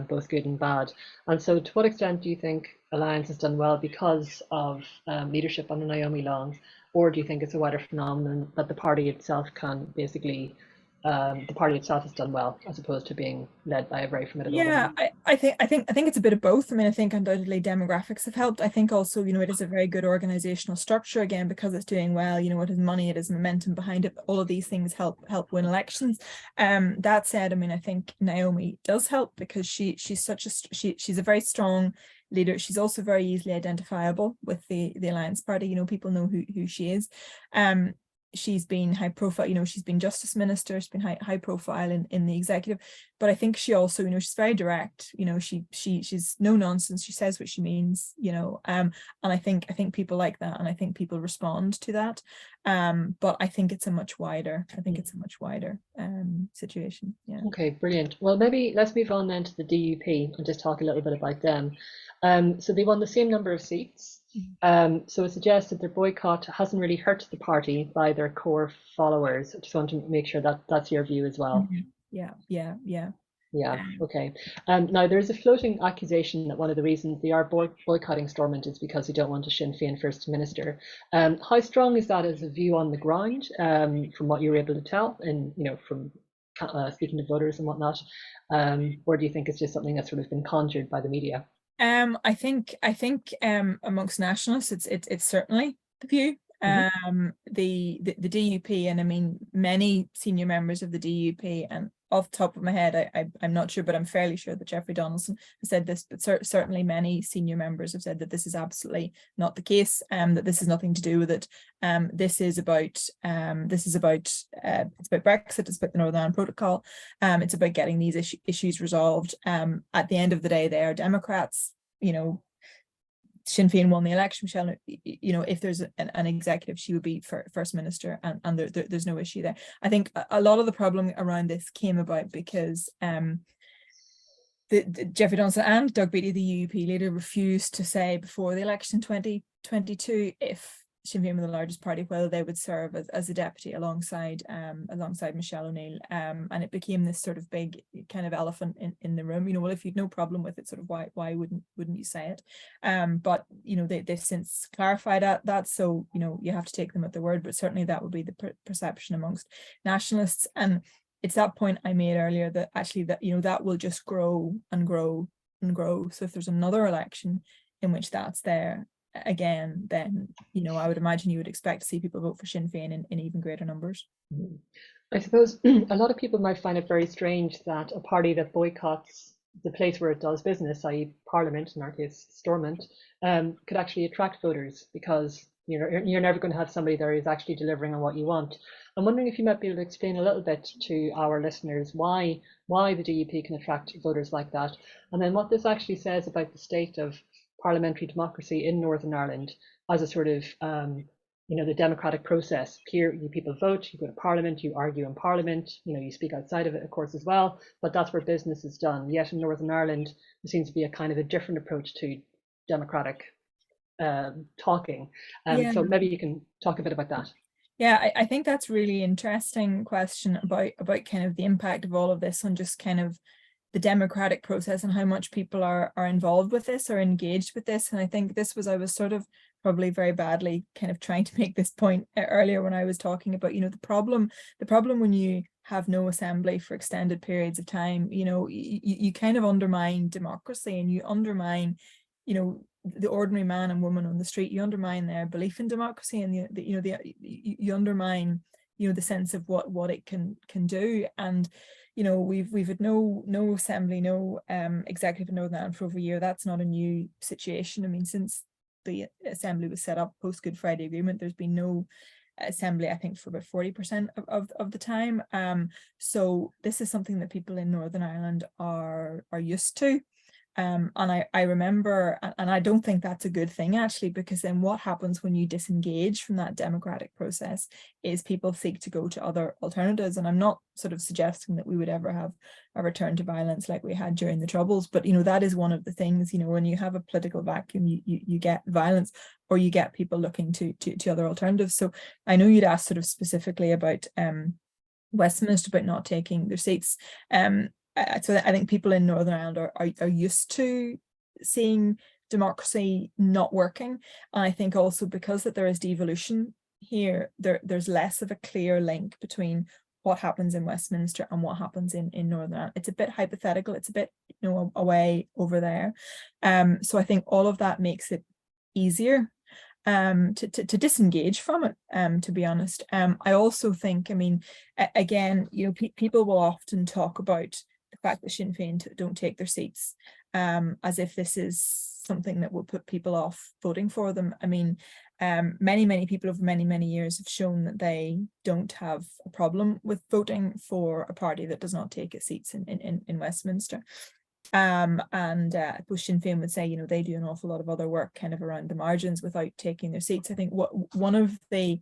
both good and bad. And so to what extent do you think Alliance has done well because of leadership under Naomi Long? or do you think it's a wider phenomenon that the party itself can basically, the party itself has done well as opposed to being led by a very formidable Yeah, woman? I think it's a bit of both. I mean, I think undoubtedly demographics have helped. I think also, it is a very good organizational structure, again, because it's doing well, it has money, it has momentum behind it. All of these things help win elections. That said, I mean, I think Naomi does help because she's a very strong leader. She's also very easily identifiable with the Alliance Party. People know who she is. She's been high profile, she's been justice minister, she's been high profile in the executive, but I think she also, she's very direct, she's no nonsense, she says what she means, and I think people like that, and I think people respond to that. But I think it's a much wider, situation. Yeah. Okay, brilliant. Well, maybe let's move on then to the DUP and just talk a little bit about them. So they won the same number of seats. So it suggests that their boycott hasn't really hurt the party by their core followers. I just want to make sure that that's your view as well. Yeah. Yeah, okay. Now, there's a floating accusation that one of the reasons they are boycotting Stormont is because they don't want a Sinn Féin First Minister. How strong is that as a view on the ground, from what you were able to tell, and from speaking to voters and whatnot, or do you think it's just something that's sort of been conjured by the media? I think amongst nationalists, it's certainly the view. The DUP, and I mean many senior members of the DUP, and off the top of my head, I'm not sure, but I'm fairly sure that Jeffrey Donaldson has said this, but certainly many senior members have said that this is absolutely not the case, that this has nothing to do with it. This is about it's about Brexit, it's about the Northern Ireland Protocol, it's about getting these issues resolved. At the end of the day, they are Democrats. Sinn Féin won the election. Michelle, if there's an executive, she would be first minister, and there's no issue there. I think a lot of the problem around this came about because Jeffrey Donaldson and Doug Beattie, the UUP leader, refused to say before the election 2022 if Sinn Féin were the largest party, whether they would serve as a deputy alongside Michelle O'Neill, and it became this sort of big kind of elephant in the room. Well, if you'd no problem with it, sort of why wouldn't you say it? But they've since clarified that, so you have to take them at their word. But certainly that would be the perception amongst nationalists, and it's that point I made earlier that actually that will just grow and grow and grow. So if there's another election in which that's there again, then I would imagine you would expect to see people vote for Sinn Féin in even greater numbers. I suppose a lot of people might find it very strange that a party that boycotts the place where it does business, i.e. Parliament, in our case Stormont, could actually attract voters, because you're never going to have somebody there who's actually delivering on what you want. I'm wondering if you might be able to explain a little bit to our listeners why the DUP can attract voters like that, and then what this actually says about the state of parliamentary democracy in Northern Ireland as a sort of the democratic process. Here, you people vote, you go to Parliament, you argue in Parliament, you speak outside of it, of course, as well, but that's where business is done. Yet in Northern Ireland, there seems to be a kind of a different approach to democratic talking. So maybe you can talk a bit about that. Yeah, I think that's really interesting question about kind of the impact of all of this on just kind of the democratic process and how much people are involved with this or engaged with this. And I think I was sort of probably very badly kind of trying to make this point earlier when I was talking about, the problem when you have no assembly for extended periods of time, you kind of undermine democracy, and you undermine, the ordinary man and woman on the street. You undermine their belief in democracy, and you undermine, the sense of what it can do. And we've had no assembly, no executive in Northern Ireland for over a year. That's not a new situation. I mean, since the assembly was set up post Good Friday Agreement, there's been no assembly, I think, for about 40% of the time. So this is something that people in Northern Ireland are used to. And I remember, and I don't think that's a good thing, actually, because then what happens when you disengage from that democratic process is people seek to go to other alternatives. And I'm not sort of suggesting that we would ever have a return to violence like we had during the Troubles, but that is one of the things, when you have a political vacuum, you get violence, or you get people looking to other alternatives. So I know you'd asked sort of specifically about Westminster about not taking their seats. So I think people in Northern Ireland are used to seeing democracy not working. And I think also because that there is devolution here there's less of a clear link between what happens in Westminster and what happens in Northern Ireland. It's a bit hypothetical, it's a bit, you know, away over there. So I think all of that makes it easier to disengage from it, to be honest. I also think, I mean, again, you know, people will often talk about the fact that Sinn Féin don't take their seats, as if this is something that will put people off voting for them. I mean, many people over many years have shown that they don't have a problem with voting for a party that does not take its seats in Westminster. And Sinn Féin would say, you know, they do an awful lot of other work kind of around the margins without taking their seats. I think one of the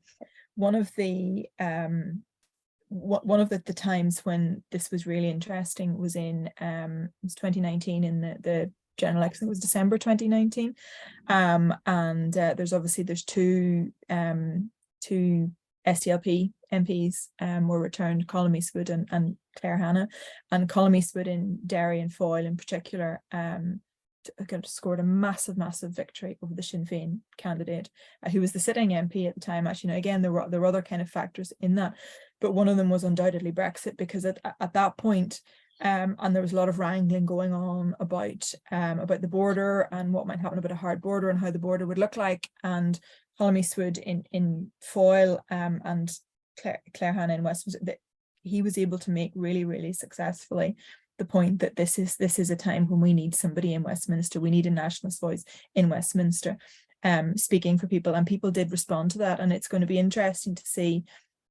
times when this was really interesting was in it was 2019 in the general election. It was December 2019, and there's two SDLP MPs were returned, Colm Eastwood and Claire Hanna, and Colm Eastwood in Derry and Foyle in particular scored a massive victory over the Sinn Féin candidate, who was the sitting MP at the time. Actually, you know, again, there were other kind of factors in that, but one of them was undoubtedly Brexit, because at that point, and there was a lot of wrangling going on about the border and what might happen about a hard border and how the border would look like. And Colm Eastwood in Foyle and Claire Hanna in Westminster, that he was able to make really successfully the point that this is a time when we need somebody in Westminster. We need a nationalist voice in Westminster, speaking for people, and people did respond to that. And it's going to be interesting to see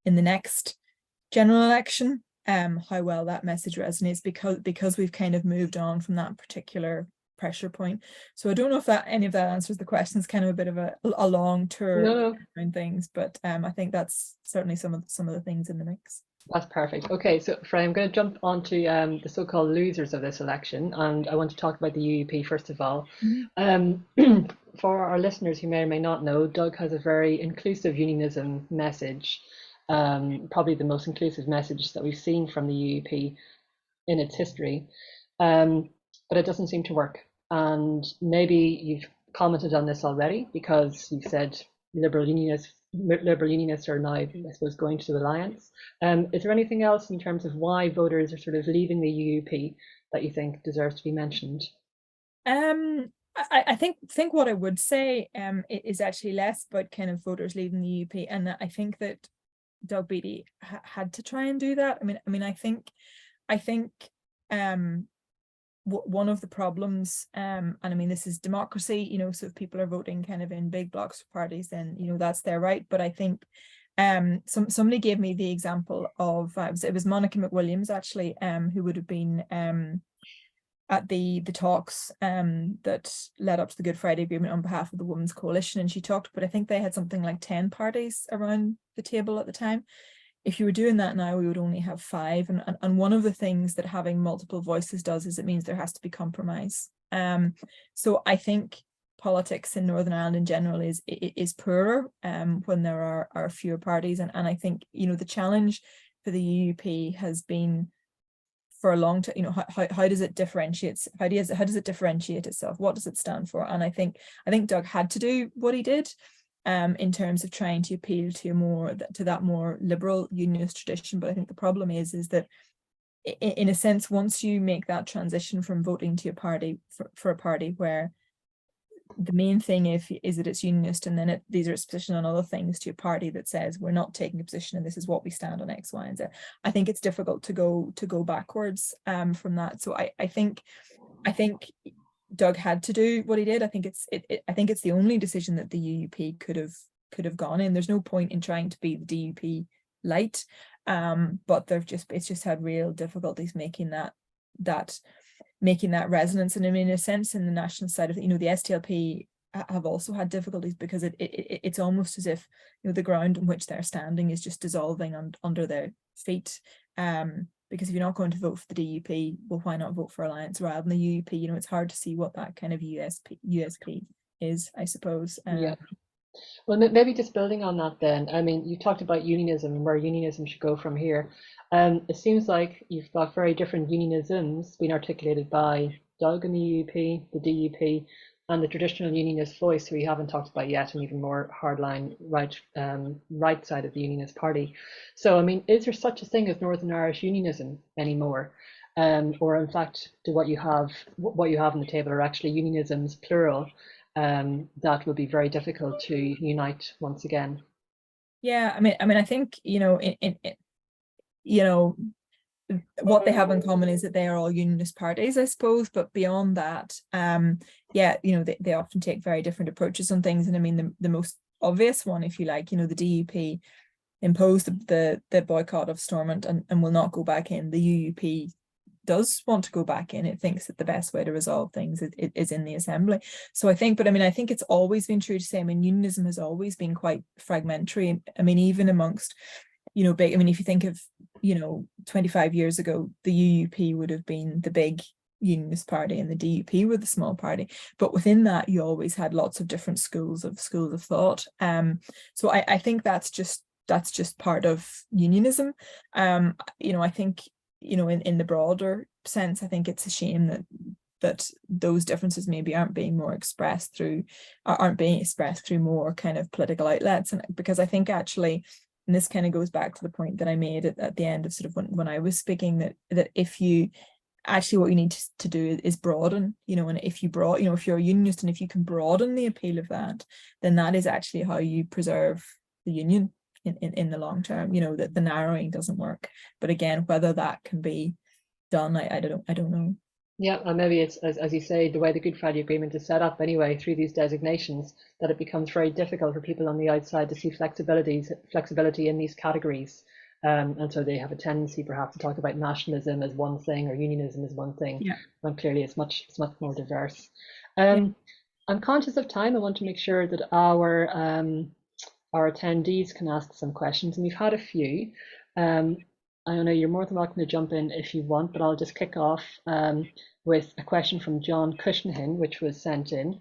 in the next general election how well that message resonates, because we've kind of moved on from that particular pressure point. So I don't know if any of that answers the question. It's kind of a bit of a long tour around things, but I think that's certainly some of the things in the mix. That's perfect. Okay, so Freya, I'm going to jump onto the so-called losers of this election, and I want to talk about the UUP first of all. For our listeners who may or may not know, Doug has a very inclusive unionism message, probably the most inclusive message that we've seen from the UUP in its history, but it doesn't seem to work. And maybe you've commented on this already, because you've said Liberal Unionists are now, I suppose, going to the Alliance. Is there anything else in terms of why voters are sort of leaving the UUP that you think deserves to be mentioned? I think what I would say is actually less about kind of voters leaving the UUP, and I think that Doug Beattie had to try and do that. I mean, I think one of the problems, and I mean, this is democracy, you know, so if people are voting kind of in big blocks of parties, then, you know, that's their right. But I think somebody gave me the example of it was Monica McWilliams actually, who would have been at the talks that led up to the Good Friday Agreement on behalf of the Women's Coalition, and she talked, but I think they had something like 10 parties around the table at the time. If you were doing that now, we would only have 5. And one of the things that having multiple voices does is it means there has to be compromise. So I think politics in Northern Ireland in general is poorer when there are fewer parties. And I think, you know, the challenge for the UUP has been for a long time, you know, how does it differentiate? How does it differentiate itself? What does it stand for? And I think Doug had to do what he did. In terms of trying to appeal to that more liberal unionist tradition. But I think the problem is that in a sense, once you make that transition from voting to a party for a party where the main thing is that it's unionist, and then these are its position on other things, to a party that says we're not taking a position and this is what we stand on X, Y, and Z, I think it's difficult to go backwards from that. So I think Doug had to do what he did. I think it's the only decision that the UUP could have gone in. There's no point in trying to be the DUP light, but it's just had real difficulties making that resonance. And I mean, in a sense, in the national side of it, you know, the SDLP have also had difficulties, because it's almost as if, you know, the ground on which they're standing is just dissolving under their feet. Because if you're not going to vote for the DUP, well, why not vote for Alliance rather than the UUP? You know, it's hard to see what that kind of USP is, I suppose. Yeah. Well, maybe just building on that then. I mean, you talked about unionism and where unionism should go from here. It seems like you've got very different unionisms being articulated by Doug in the UUP, the DUP, and the traditional unionist voice, who we haven't talked about yet, and even more hardline right side of the unionist party. So, I mean, is there such a thing as Northern Irish unionism anymore? Or in fact, do what you have on the table are actually unionisms plural that will be very difficult to unite once again? Yeah, I mean, I think, you know, you know, what they have in common is that they are all unionist parties, I suppose. But beyond that, yeah, you know, they often take very different approaches on things. And I mean, the most obvious one, if you like, you know, the DUP imposed the boycott of Stormont and will not go back in. The UUP does want to go back in. It thinks that the best way to resolve things is in the assembly. So I think, but I mean, I think it's always been true to say, I mean, unionism has always been quite fragmentary. I mean, even amongst, you know, big, I mean, if you think of, you know, 25 years ago, the UUP would have been the big unionist party and the DUP were the small party, but within that you always had lots of different schools of thought. So I think that's just part of unionism. You know, I think, you know, in the broader sense, I think it's a shame that those differences maybe aren't being expressed through more kind of political outlets. And because I think actually, and this kind of goes back to the point that I made at the end of sort of when I was speaking, that if you actually, what you need to do is broaden, you know, and if you if you're a unionist and if you can broaden the appeal of that, then that is actually how you preserve the union in the long term. You know, that the narrowing doesn't work. But again, whether that can be done, I don't know. Yeah, and maybe it's, as you say, the way the Good Friday Agreement is set up anyway, through these designations, that it becomes very difficult for people on the outside to see flexibility in these categories. And so they have a tendency perhaps to talk about nationalism as one thing or unionism as one thing, Yeah. when clearly it's much more diverse. Yeah. I'm conscious of time. I want to make sure that our attendees can ask some questions, and we've had a few. I know you're more than welcome to jump in if you want, but I'll just kick off with a question from John Cushnahan, which was sent in.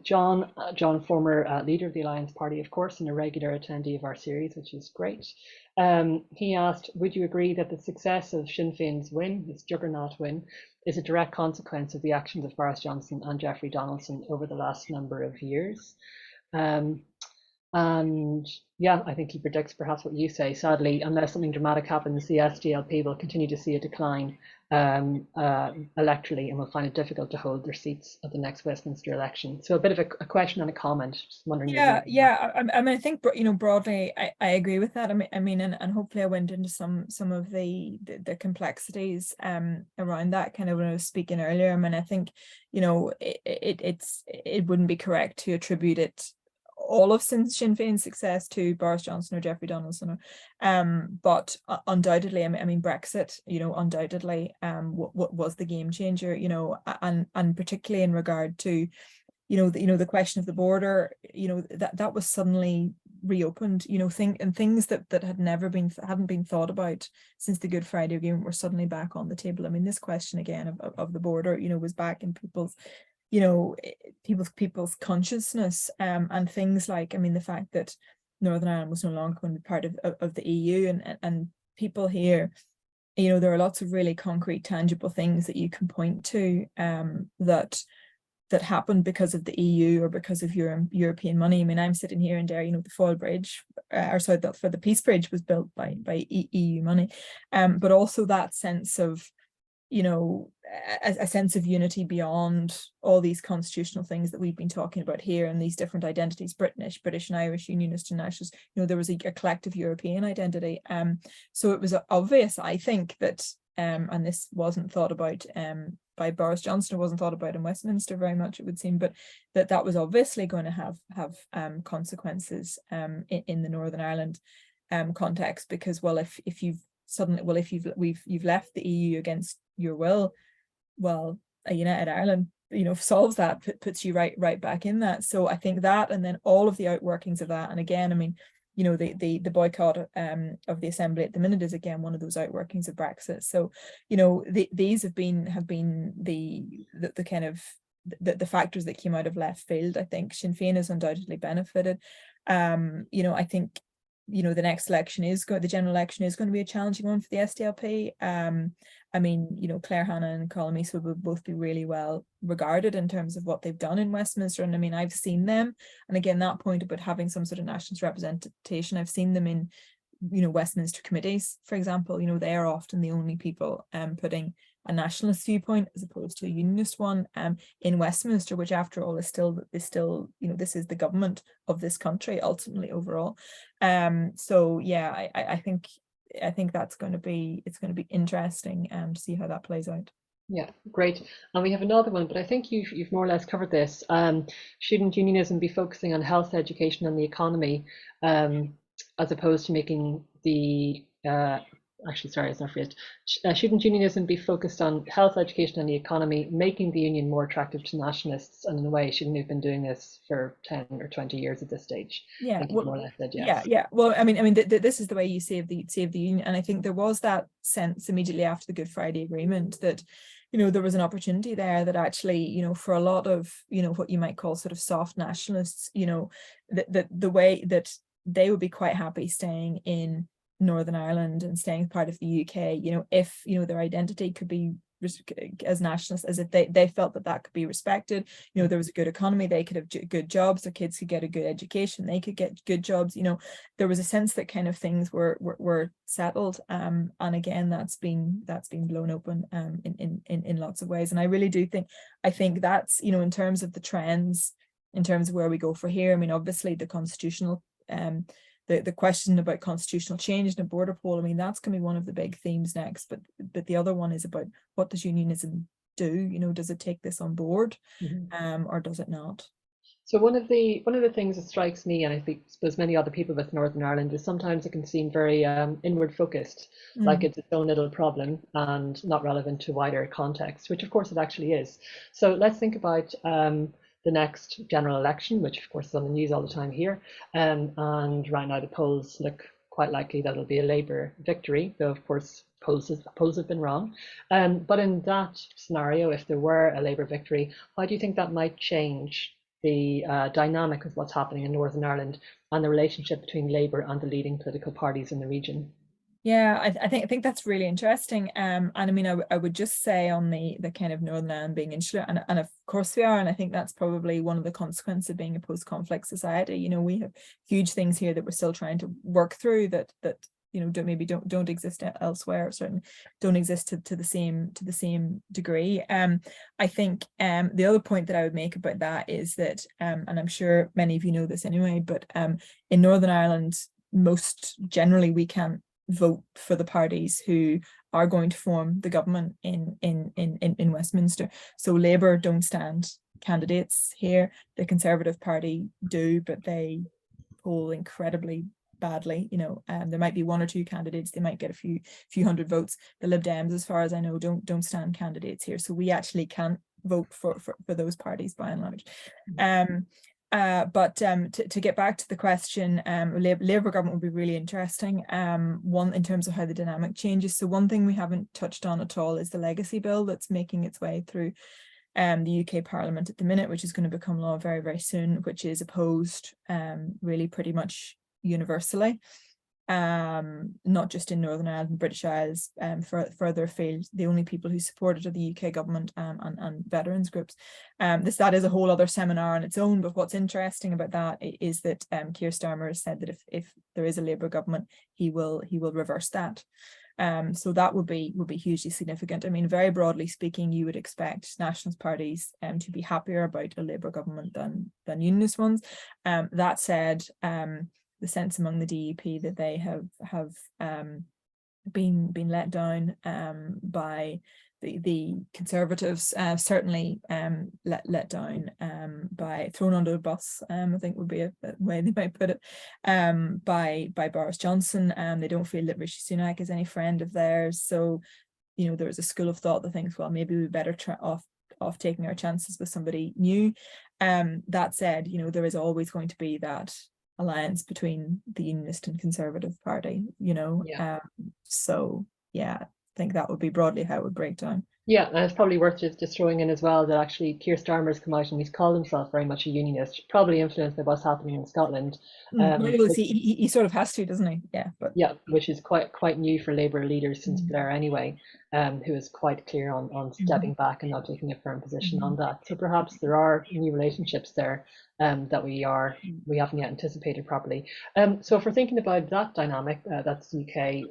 John, former leader of the Alliance Party, of course, and a regular attendee of our series, which is great. He asked, would you agree that the success of Sinn Féin's win, this juggernaut win, is a direct consequence of the actions of Boris Johnson and Jeffrey Donaldson over the last number of years? And yeah, I think he predicts perhaps what you say. Sadly, unless something dramatic happens, the SDLP will continue to see a decline electorally and will find it difficult to hold their seats at the next Westminster election. So a bit of a question and a comment. Just wondering. Yeah. I mean, I think, you know, broadly, I agree with that. I mean, and hopefully I went into some of the complexities around that kind of when I was speaking earlier. I mean, I think, you know, it wouldn't be correct to attribute it all of Sinn Féin's success to Boris Johnson or Jeffrey Donaldson, but undoubtedly, I mean, Brexit, you know, undoubtedly, what was the game changer, you know, and particularly in regard to, you know, the question of the border, you know, that was suddenly reopened, you know, things that hadn't been thought about since the Good Friday Agreement were suddenly back on the table. I mean, this question again of the border, you know, was back in people's, you know, people's consciousness, and things like, I mean, the fact that Northern Ireland was no longer going to be part of the EU, and people here, you know, there are lots of really concrete, tangible things that you can point to that happened because of the EU or because of European money. I mean, I'm sitting here in Derry, you know, the Foyle Bridge, for the Peace Bridge was built by EU money, but also that sense of, you know, a sense of unity beyond all these constitutional things that we've been talking about here, and these different identities, British and Irish, unionist and nationalist. You know, there was a collective European identity. So it was obvious, I think, that and this wasn't thought about by Boris Johnson, it wasn't thought about in Westminster very much, it would seem, but that was obviously going to have consequences in the Northern Ireland context, because, well, if you've left the EU against your will, well, a united Ireland, you know, solves that, puts you right back in that. So I think that, and then all of the outworkings of that, and again, I mean, you know, the boycott of the assembly at the minute is again one of those outworkings of Brexit. So, you know, these have been the kind of the factors that came out of left field. I think Sinn Féin has undoubtedly benefited. You know, I think the next election the general election is going to be a challenging one for the SDLP. I mean, Claire Hanna and Colin Meese will both be really well regarded in terms of what they've done in Westminster. And I mean, I've seen them, and again, that point about having some sort of nationalist representation, I've seen them in, Westminster committees, for example. They are often the only people putting a nationalist viewpoint as opposed to a unionist one in Westminster, which after all is still, this is the government of this country ultimately overall. So yeah, I think it's going to be interesting to see how that plays out. Yeah, great. And we have another one, but I think you've more or less covered this. Shouldn't unionism be focusing on health, education, and the economy, as opposed to making the actually, sorry, it's not phrased. Shouldn't unionism be focused on health, education, and the economy, making the union more attractive to nationalists? And in a way, shouldn't we have been doing this for 10 or 20 years at this stage? Yeah, well, more or less said yes. Yeah. Well, I mean, this is the way you save the union, and I think there was that sense immediately after the Good Friday Agreement that, there was an opportunity there that actually, for a lot of, what you might call sort of soft nationalists, that the way that they would be quite happy staying in Northern Ireland and staying part of the UK, if, their identity could be as nationalists, as if they felt that could be respected. There was a good economy, they could have good jobs, their kids could get a good education, they could get good jobs. There was a sense that kind of things were settled, and again, that's been blown open in lots of ways. And I really do think that's, in terms of the trends, in terms of where we go for here. I mean, obviously the constitutional the question about constitutional change and a border poll, I mean, that's going to be one of the big themes next. But the other one is about, what does unionism do? Does it take this on board, or does it not? So one of the things that strikes me, and I suppose many other people with Northern Ireland, is sometimes it can seem very inward focused, like it's its own little problem and not relevant to wider context, which of course it actually is. So let's think about the next general election, which of course is on the news all the time here. And right now the polls look quite likely that it'll be a Labour victory, though of course polls have been wrong. But in that scenario, if there were a Labour victory, how do you think that might change the dynamic of what's happening in Northern Ireland and the relationship between Labour and the leading political parties in the region? Yeah, I think that's really interesting. And I mean, I would just say on the kind of Northern Ireland being insular, and of course we are, and I think that's probably one of the consequences of being a post-conflict society. We have huge things here that we're still trying to work through that don't exist elsewhere, or certainly don't exist to the same degree. I think the other point that I would make about that is that, and I'm sure many of you know this anyway, but in Northern Ireland, most generally we can't vote for the parties who are going to form the government in Westminster. So Labour don't stand candidates here. The Conservative Party do, but they poll incredibly badly. There might be one or two candidates, they might get a few hundred votes. The Lib Dems, as far as I know, don't stand candidates here. So we actually can't vote for those parties by and large. But to get back to the question, Labour government would be really interesting. One, in terms of how the dynamic changes. So one thing we haven't touched on at all is the legacy bill that's making its way through the UK Parliament at the minute, which is going to become law very, very soon, which is opposed really pretty much universally. Not just in Northern Ireland and British Isles, further afield. The only people who support it are the UK government and veterans groups. That is a whole other seminar on its own, but what's interesting about that is that Keir Starmer has said that if there is a Labour government, he will reverse that. So that would be hugely significant. I mean, very broadly speaking, you would expect nationalist parties to be happier about a Labour government than unionist ones. That said, the sense among the DUP that they have been let down by the Conservatives, certainly let down by thrown under the bus, I think would be a way they might put it, by Boris Johnson. They don't feel that Rishi Sunak is any friend of theirs. So, there is a school of thought that thinks, well, maybe we better try off taking our chances with somebody new. That said, there is always going to be that alliance between the Unionist and Conservative Party, so yeah, I think that would be broadly how it would break down. Yeah, and it's probably worth just throwing in as well that actually Keir Starmer's come out and he's called himself very much a unionist, probably influenced by what's happening in Scotland. Well, Which, he sort of has to, doesn't he? Yeah, but yeah, which is quite new for Labour leaders since mm, Blair anyway, who is quite clear on mhm, stepping back and not taking a firm position on mhm. that. So perhaps there are new relationships there that we haven't yet anticipated properly. So if we're thinking about that dynamic, that's UK,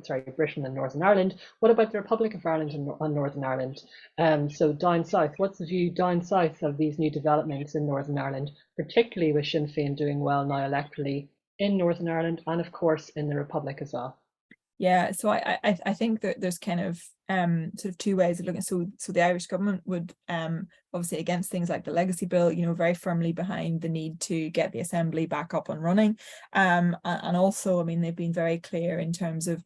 sorry, Britain and Northern Ireland. What about the Republic of Ireland and Northern Ireland? So down south, what's the view down south of these new developments in Northern Ireland, particularly with Sinn Féin doing well now electorally in Northern Ireland and of course in the Republic as well? Yeah, so I think that there's kind of sort of two ways of looking. So the Irish government would obviously against things like the legacy bill, very firmly behind the need to get the assembly back up and running. And also, I mean, they've been very clear in terms of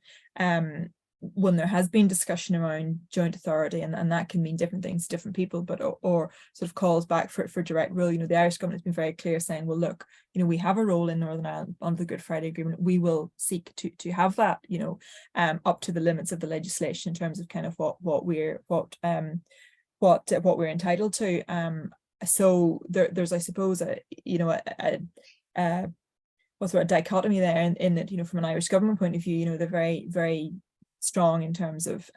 when there has been discussion around joint authority, and that can mean different things to different people, but or sort of calls back for direct rule. The Irish government has been very clear saying, well, look, we have a role in Northern Ireland under the Good Friday Agreement. We will seek to have that, up to the limits of the legislation in terms of kind of what we're entitled to. So there's, I suppose, a what's a dichotomy there in that, from an Irish government point of view, they're very, very strong in terms of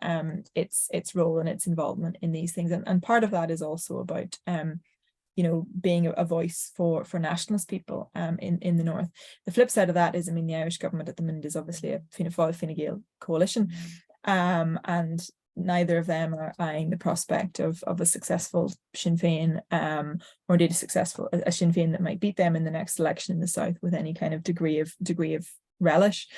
its role and its involvement in these things, and part of that is also about being a voice for nationalist people in the north. The flip side of that is, I mean, the Irish government at the minute is obviously a Fianna Fáil Fine Gael coalition, and neither of them are eyeing the prospect of a successful Sinn Féin, or indeed a Sinn Féin that might beat them in the next election in the south with any kind of degree of relish.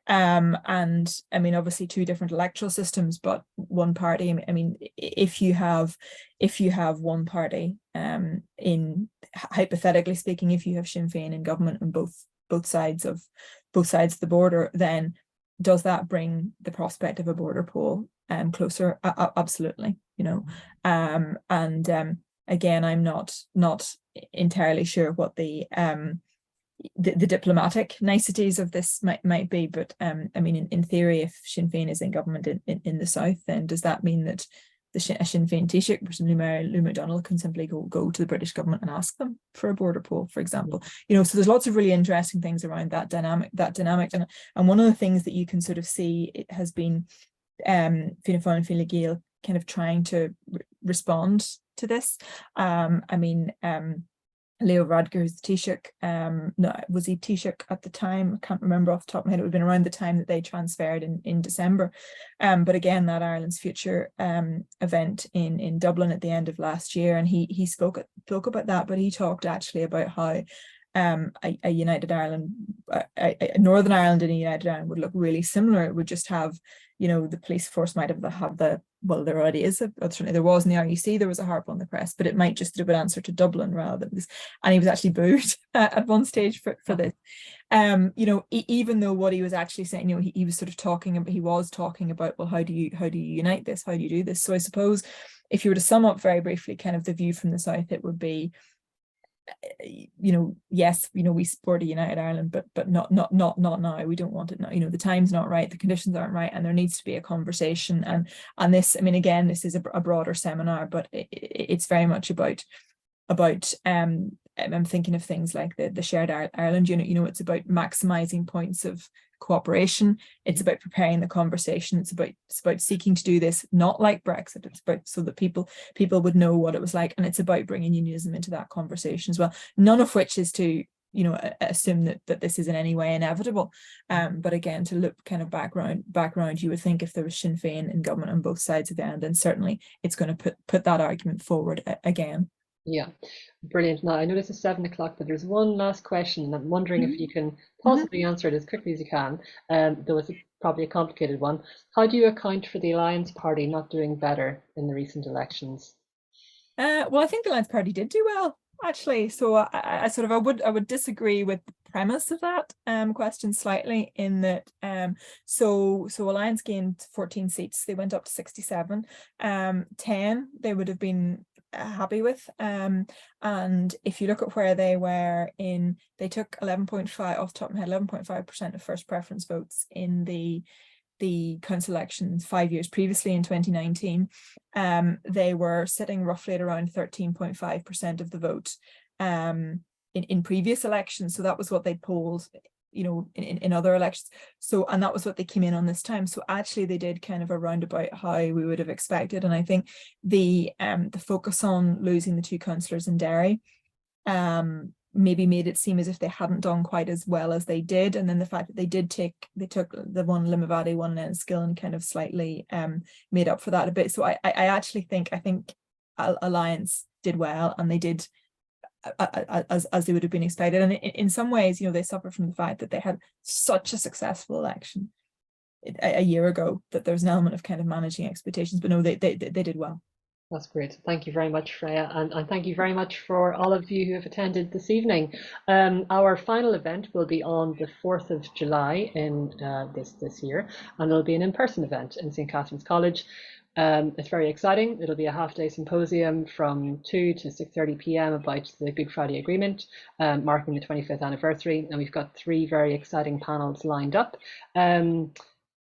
And I mean, obviously two different electoral systems, but one party. I mean, if you have one party, in hypothetically speaking, if you have Sinn Féin in government on both sides of the border, then does that bring the prospect of a border poll closer? Absolutely, and again, I'm not entirely sure what the diplomatic niceties of this might be, but I mean, in theory, if Sinn Féin is in government in the south, then does that mean that a Sinn Féin Taoiseach, presumably Mary Lou McDonald, can simply go to the British government and ask them for a border poll, for example? So there's lots of really interesting things around that dynamic, and one of the things that you can sort of see, it has been Fianna Fáil and Fine Gael kind of trying to respond to this. I mean, Leo Varadkar, who's the Taoiseach, no, was he Taoiseach at the time? I can't remember off the top of my head. It would have been around the time that they transferred in December. But again, that Ireland's Future event in Dublin at the end of last year, and he spoke about that, but he talked actually about how a United Ireland, a Northern Ireland and a United Ireland would look really similar. It would just have, the police force might have the well, there already is, certainly there was in the RUC, there was a harp on the press, but it might just have an answer to Dublin rather than this. And he was actually booed at one stage for this. Even though what he was actually saying, he was sort of talking about, well, how do you unite this? How do you do this? So I suppose if you were to sum up very briefly kind of the view from the south, it would be, yes, we support a United Ireland, but not now. We don't want it now. The time's not right, the conditions aren't right, and there needs to be a conversation. And this, I mean, again, this is a broader seminar, but it's very much about I'm thinking of things like the shared Ireland unit. It's about maximizing points of cooperation. It's about preparing the conversation. It's about seeking to do this not like Brexit. It's about so that people would know what it was like, and it's about bringing unionism into that conversation as well. None of which is to assume that this is in any way inevitable. But again, to look kind of background, you would think if there was Sinn Féin in government on both sides of the end, then certainly it's going to put that argument forward again. Yeah, brilliant. Now, I know this is 7 o'clock, but there's one last question, and I'm wondering if you can possibly answer it as quickly as you can, though it's probably a complicated one. How do you account for the Alliance Party not doing better in the recent elections? Well, I think the Alliance Party did do well, actually. So I would disagree with the premise of that question slightly, in that so Alliance gained 14 seats. They went up to 67. 10 they would have been happy with, and if you look at where they were they took 11.5 off the top of my head, 11.5% of first preference votes in the the council elections 5 years previously in 2019, they were sitting roughly at around 13.5% of the vote in previous elections. So that was what they polled, you know, in other elections. So, and that was what they came in on this time. So actually they did kind of around about how we would have expected. And I think the focus on losing the 2 councillors in Derry maybe made it seem as if they hadn't done quite as well as they did. And then the fact that they took the one in Limavady, one in Enniskillen, and kind of slightly made up for that a bit. So I actually think Alliance did well, and they did as they would have been expected. And in some ways, you know, they suffered from the fact that they had such a successful election a year ago, that there's an element of kind of managing expectations. But no, they did well. That's great. Thank you very much, Freya, and thank you very much for all of you who have attended this evening. Our final event will be on the 4th of July in this year, and it'll be an in-person event in St. Catherine's College. It's very exciting. It'll be a half-day symposium from 2 to 6:30 p.m. about the Good Friday Agreement, marking the 25th anniversary, and we've got 3 very exciting panels lined up.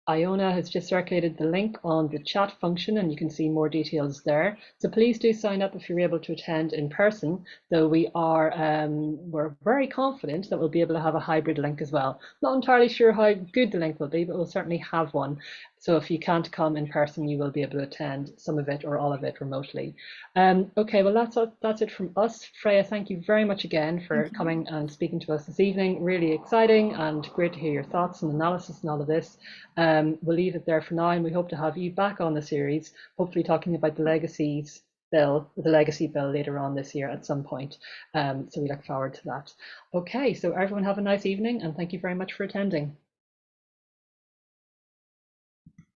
Iona has just circulated the link on the chat function, and you can see more details there. So please do sign up if you're able to attend in person, though we're very confident that we'll be able to have a hybrid link as well. Not entirely sure how good the link will be, but we'll certainly have one. So if you can't come in person, you will be able to attend some of it or all of it remotely. Okay, well, that's it from us. Freya, thank you very much again for coming and speaking to us this evening. Really exciting and great to hear your thoughts and analysis and all of this. We'll leave it there for now, and we hope to have you back on the series, hopefully talking about the legacy bill later on this year at some point. So we look forward to that. Okay, so everyone have a nice evening, and thank you very much for attending.